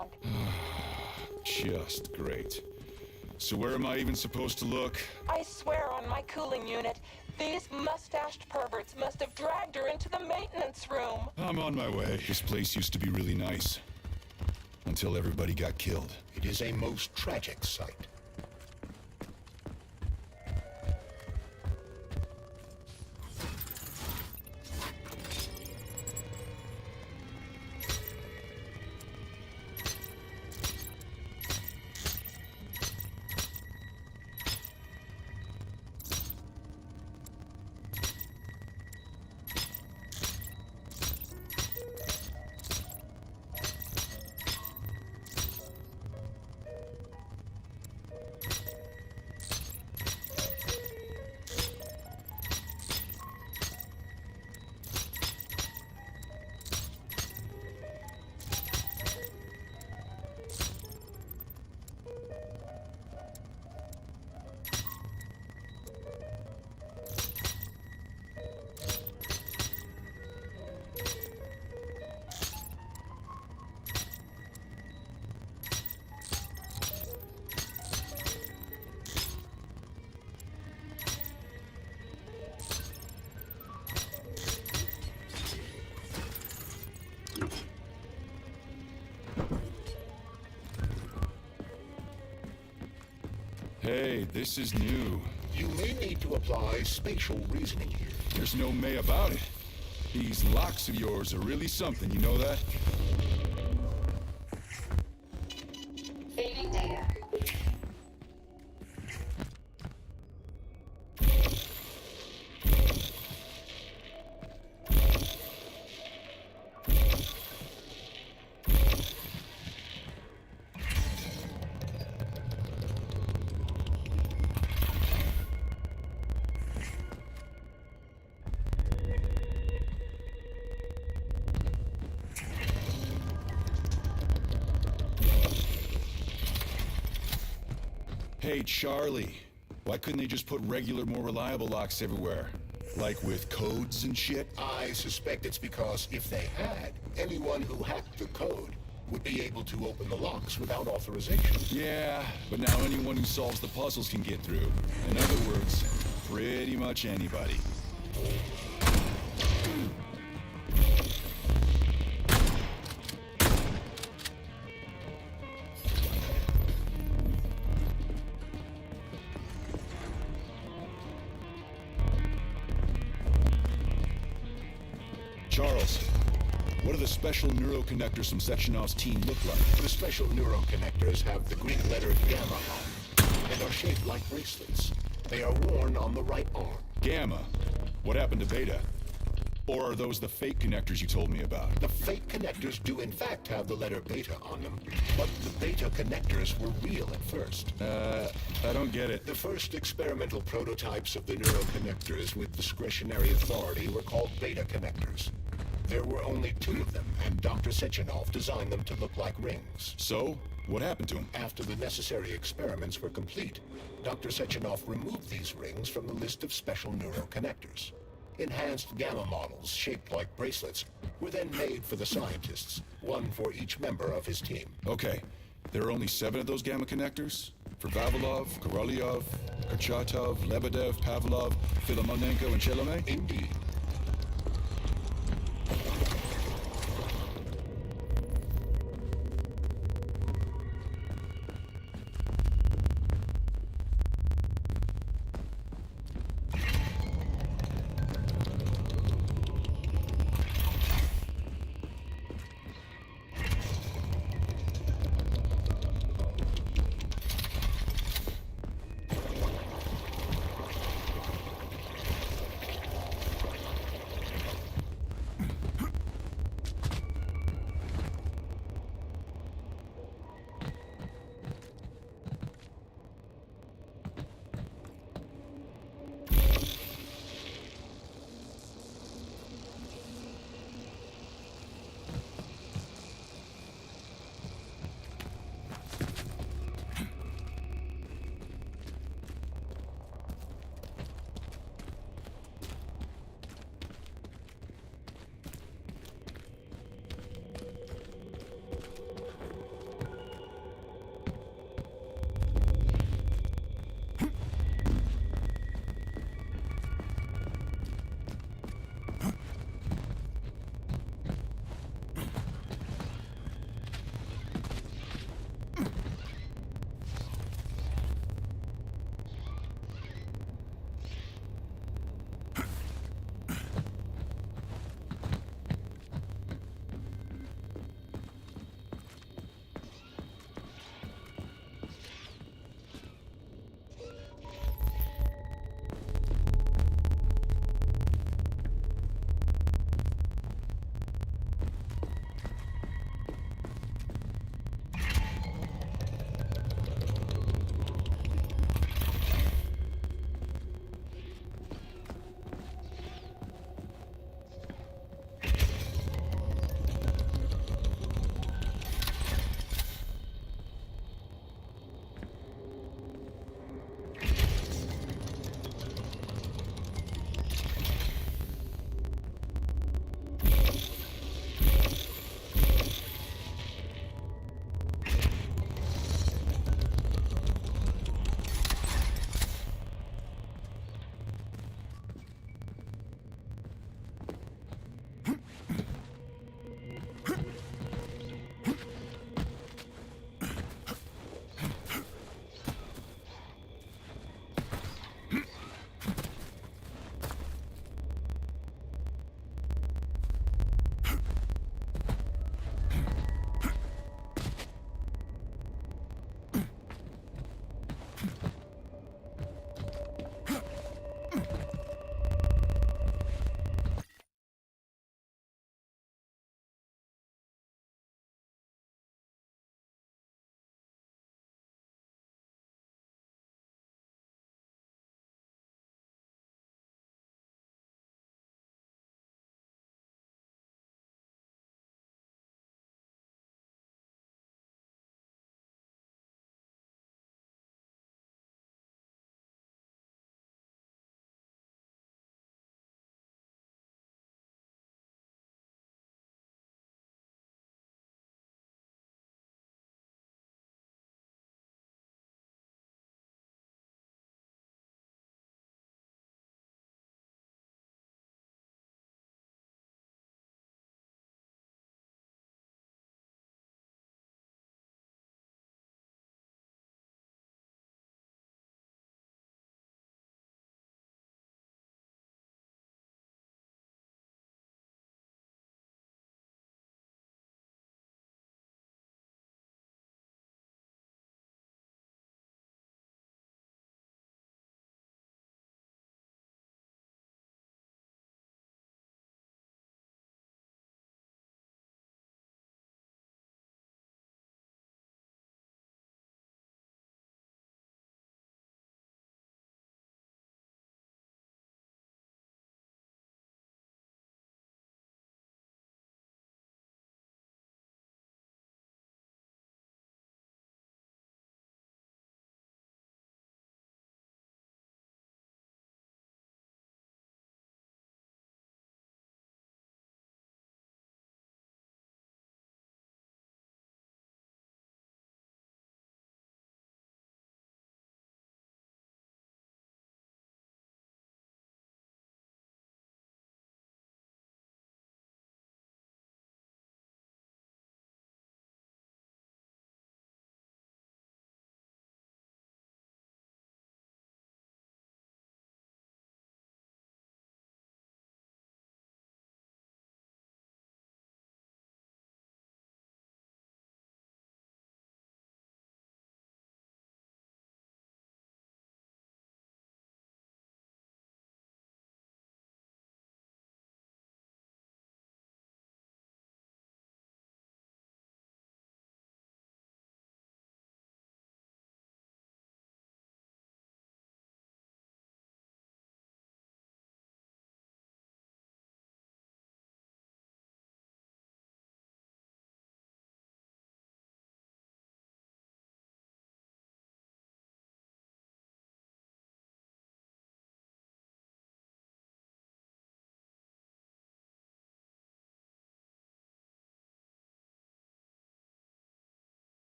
around. Just great. So where am I even supposed to look? I swear on my cooling unit, these mustached perverts must have dragged her into the maintenance room. I'm on my way. This place used to be really nice. Until everybody got killed. It is a most tragic sight. Hey, this is new. You may need to apply spatial reasoning here. There's no may about it. These locks of yours are really something, you know that? Saving data. Hey, Charlie. Why couldn't they just put regular, more reliable locks everywhere? Like with codes and shit? I suspect it's because if they had, anyone who hacked the code would be able to open the locks without authorization. Yeah, but now anyone who solves the puzzles can get through. In other words, pretty much anybody. Charles, what do the special neuroconnectors from Section Off's team look like? The special neuroconnectors have the Greek letter gamma on them and are shaped like bracelets. They are worn on the right arm. Gamma? What happened to Beta? Or are those the fake connectors you told me about? The fake connectors do in fact have the letter beta on them, but the beta connectors were real at first. I don't get it. The first experimental prototypes of the neuroconnectors with discretionary authority were called beta connectors. There were only 2 of them, and Dr. Sechenov designed them to look like rings. So, what happened to them? After the necessary experiments were complete, Dr. Sechenov removed these rings from the list of special neuroconnectors. Enhanced gamma models, shaped like bracelets, were then made for the scientists, one for each member of his team. Okay, there are only 7 of those gamma connectors? For Vavilov, Korolyov, Kurchatov, Lebedev, Pavlov, Filomonenko, and Chelome? Indeed.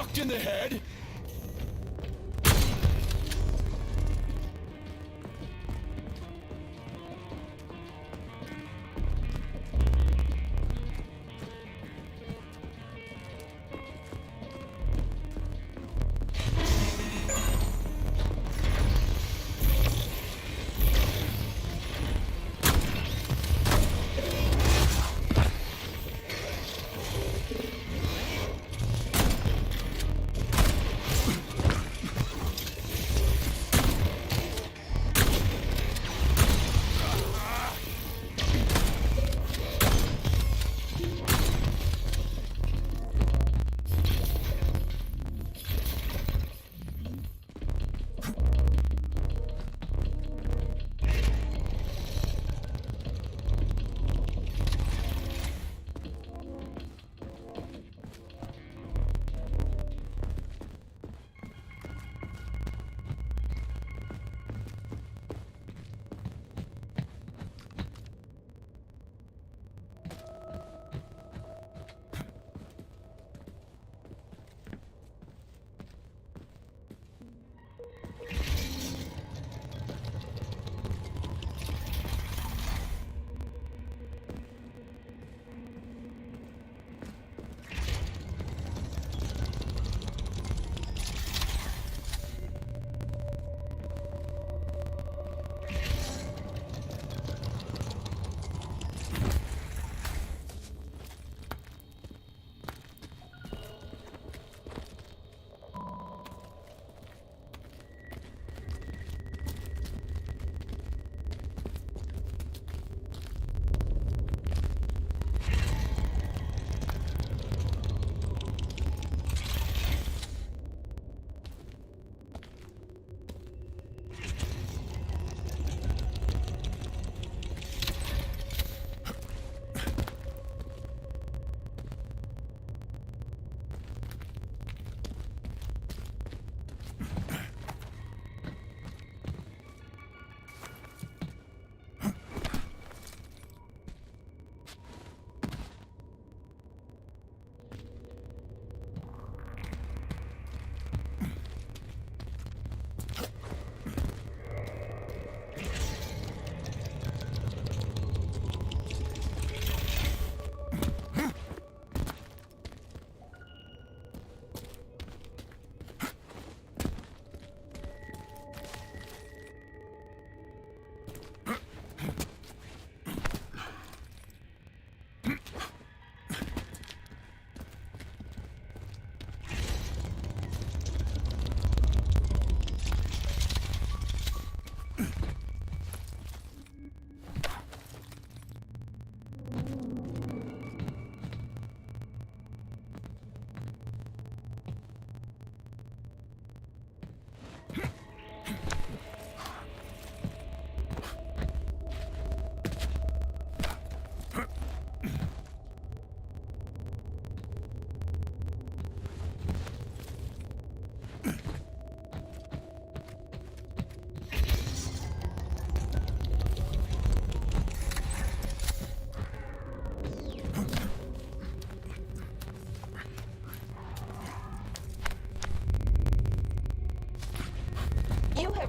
fucked in the head?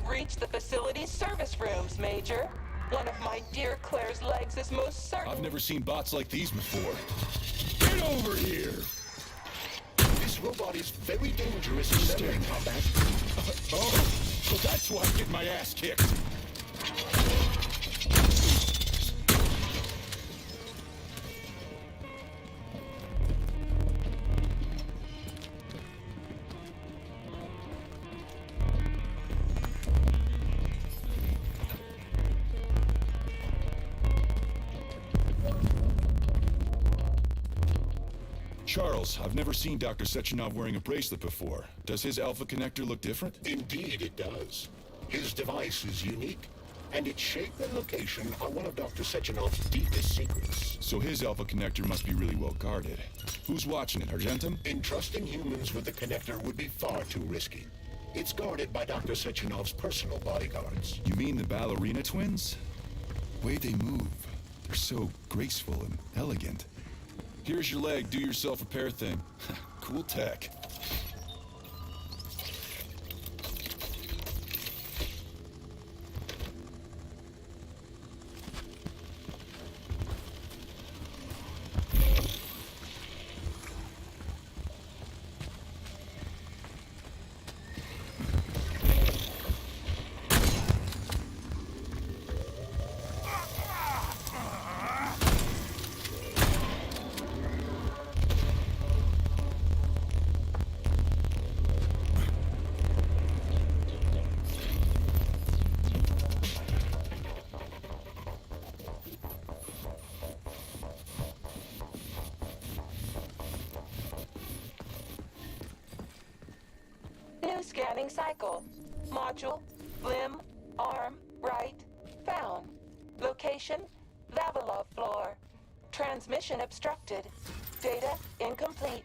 Reach the facility's service rooms, Major. One of my dear Claire's legs is most certain. I've never seen bots like these before. Get over here! This robot is very dangerous in melee combat. Oh, so that's why I get my ass kicked. Charles, I've never seen Dr. Sechenov wearing a bracelet before. Does his alpha connector look different? Indeed it does. His device is unique, and its shape and location are one of Dr. Sechenov's deepest secrets. So his alpha connector must be really well guarded. Who's watching it, Argentum? Entrusting humans with the connector would be far too risky. It's guarded by Dr. Sechenov's personal bodyguards. You mean the ballerina twins? The way they move, they're so graceful and elegant. Here's your leg, do-yourself repair thing. Cool tech. Scanning cycle. Module, limb, arm, right, found. Location, Vavilov floor. Transmission obstructed. Data incomplete.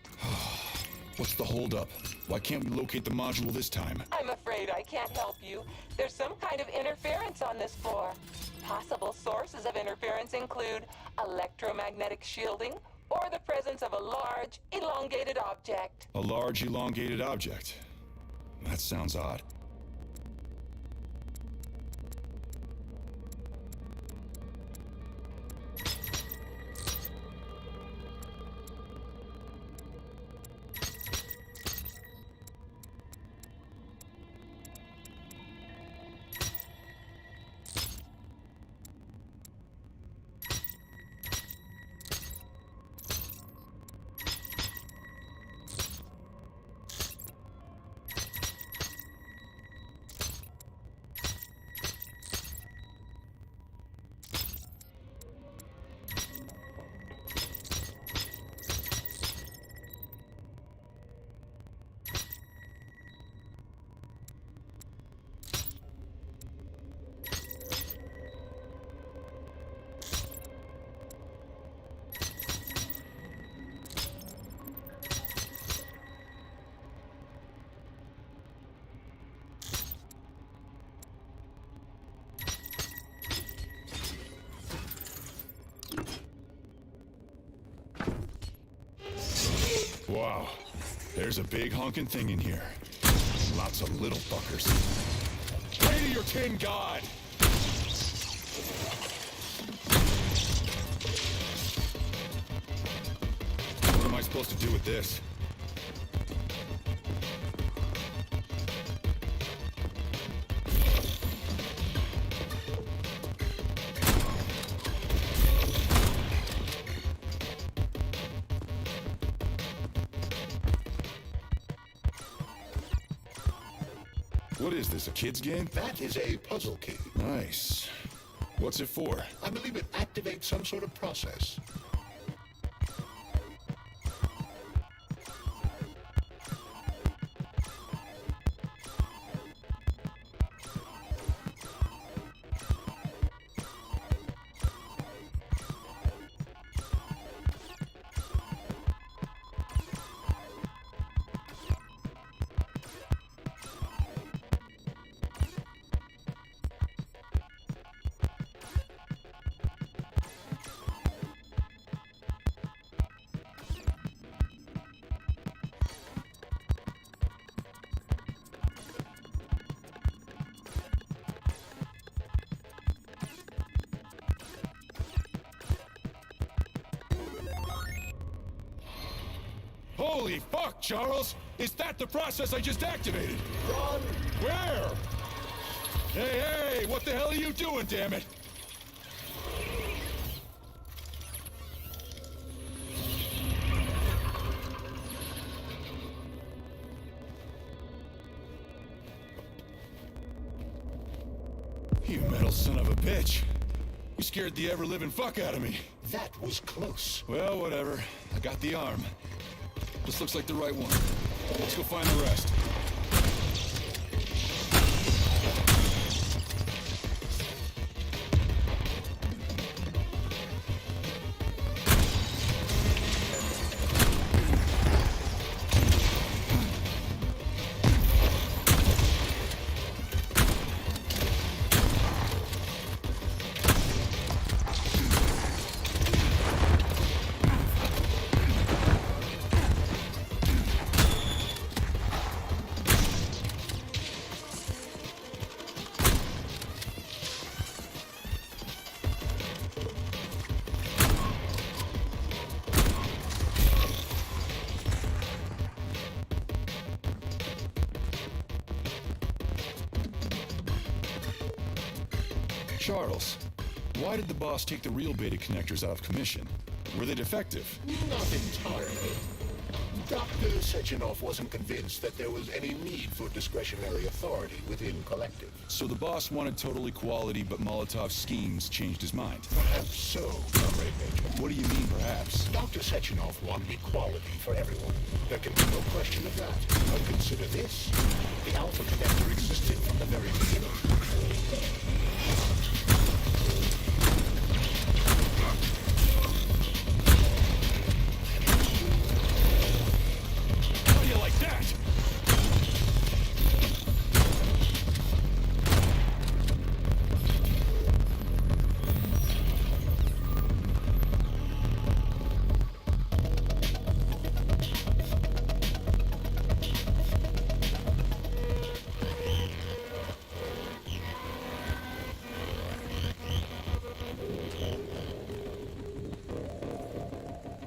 What's the holdup? Why can't we locate the module this time? I'm afraid I can't help you. There's some kind of interference on this floor. Possible sources of interference include electromagnetic shielding or the presence of a large, elongated object. A large, elongated object. That sounds odd. Wow, there's a big honking thing in here. Lots of little fuckers. Pray to your tin god! What am I supposed to do with this? What is this, a kid's game? That is a puzzle key. Nice. What's it for? I believe it activates some sort of process. Holy fuck, Charles! Is that the process I just activated? Run! Where? Hey, what the hell are you doing, damn it? You metal son of a bitch. You scared the ever-living fuck out of me. That was close. Well, whatever. I got the arm. This looks like the right one. Let's go find the rest. Charles, why did the boss take the real beta connectors out of commission? Were they defective? Not entirely. Dr. Sechenov wasn't convinced that there was any need for discretionary authority within Collective. So the boss wanted total equality, but Molotov's schemes changed his mind. Perhaps so, Comrade Major. What do you mean, perhaps? Dr. Sechenov wanted equality for everyone. There can be no question of that. But consider this. The Alpha Connector existed from the very beginning. How do you like that?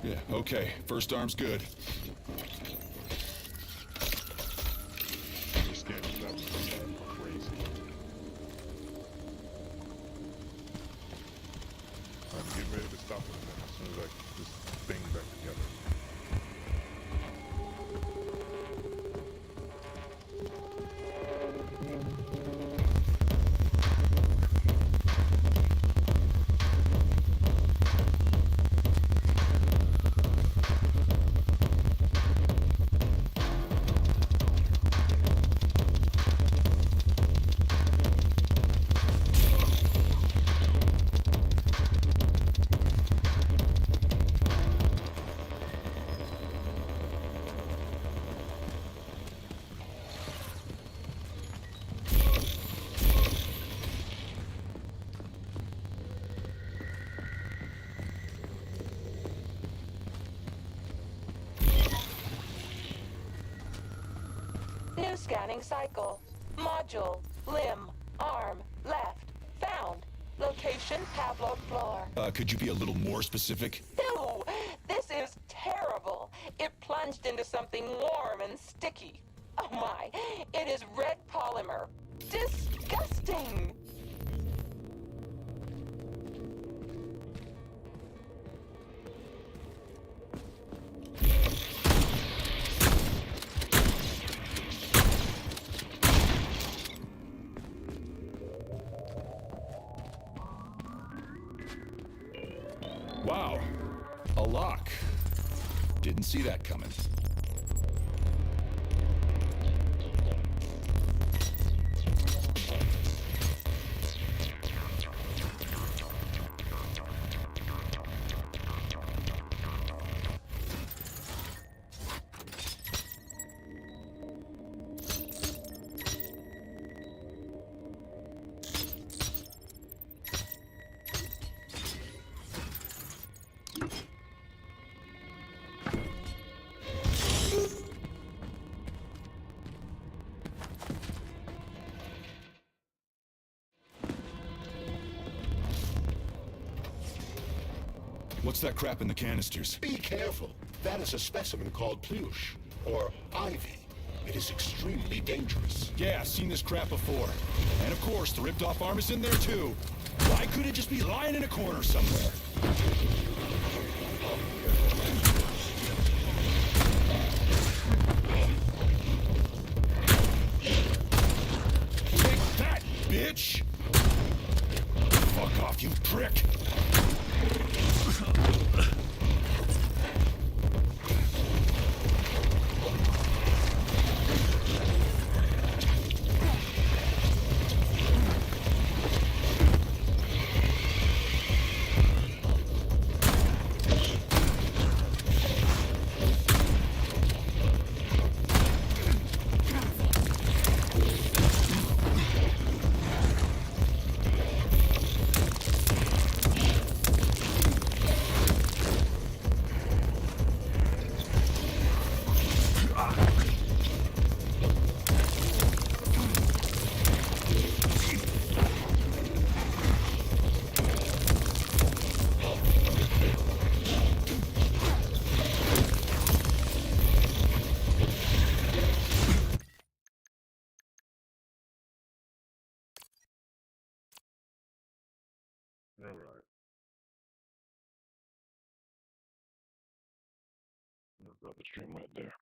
Yeah, okay. First arm's good. This game is absolutely crazy. I'm getting ready to stop it as soon as I get this thing back together. New scanning cycle. Module. Limb. Arm. Left. Found. Location Pavlov floor. Could you be a little more specific? No! This is terrible. It plunged into something warm and sticky. Oh my, it is red polymer. Disgusting! Wow. A lock. Didn't see that coming. What's that crap in the canisters? Be careful. That is a specimen called Plush, or Ivy. It is extremely dangerous. Yeah, seen this crap before. And of course, the ripped-off arm is in there too. Why couldn't it just be lying in a corner somewhere? Take that, bitch! Fuck off, you prick! All right. I've got the stream right there.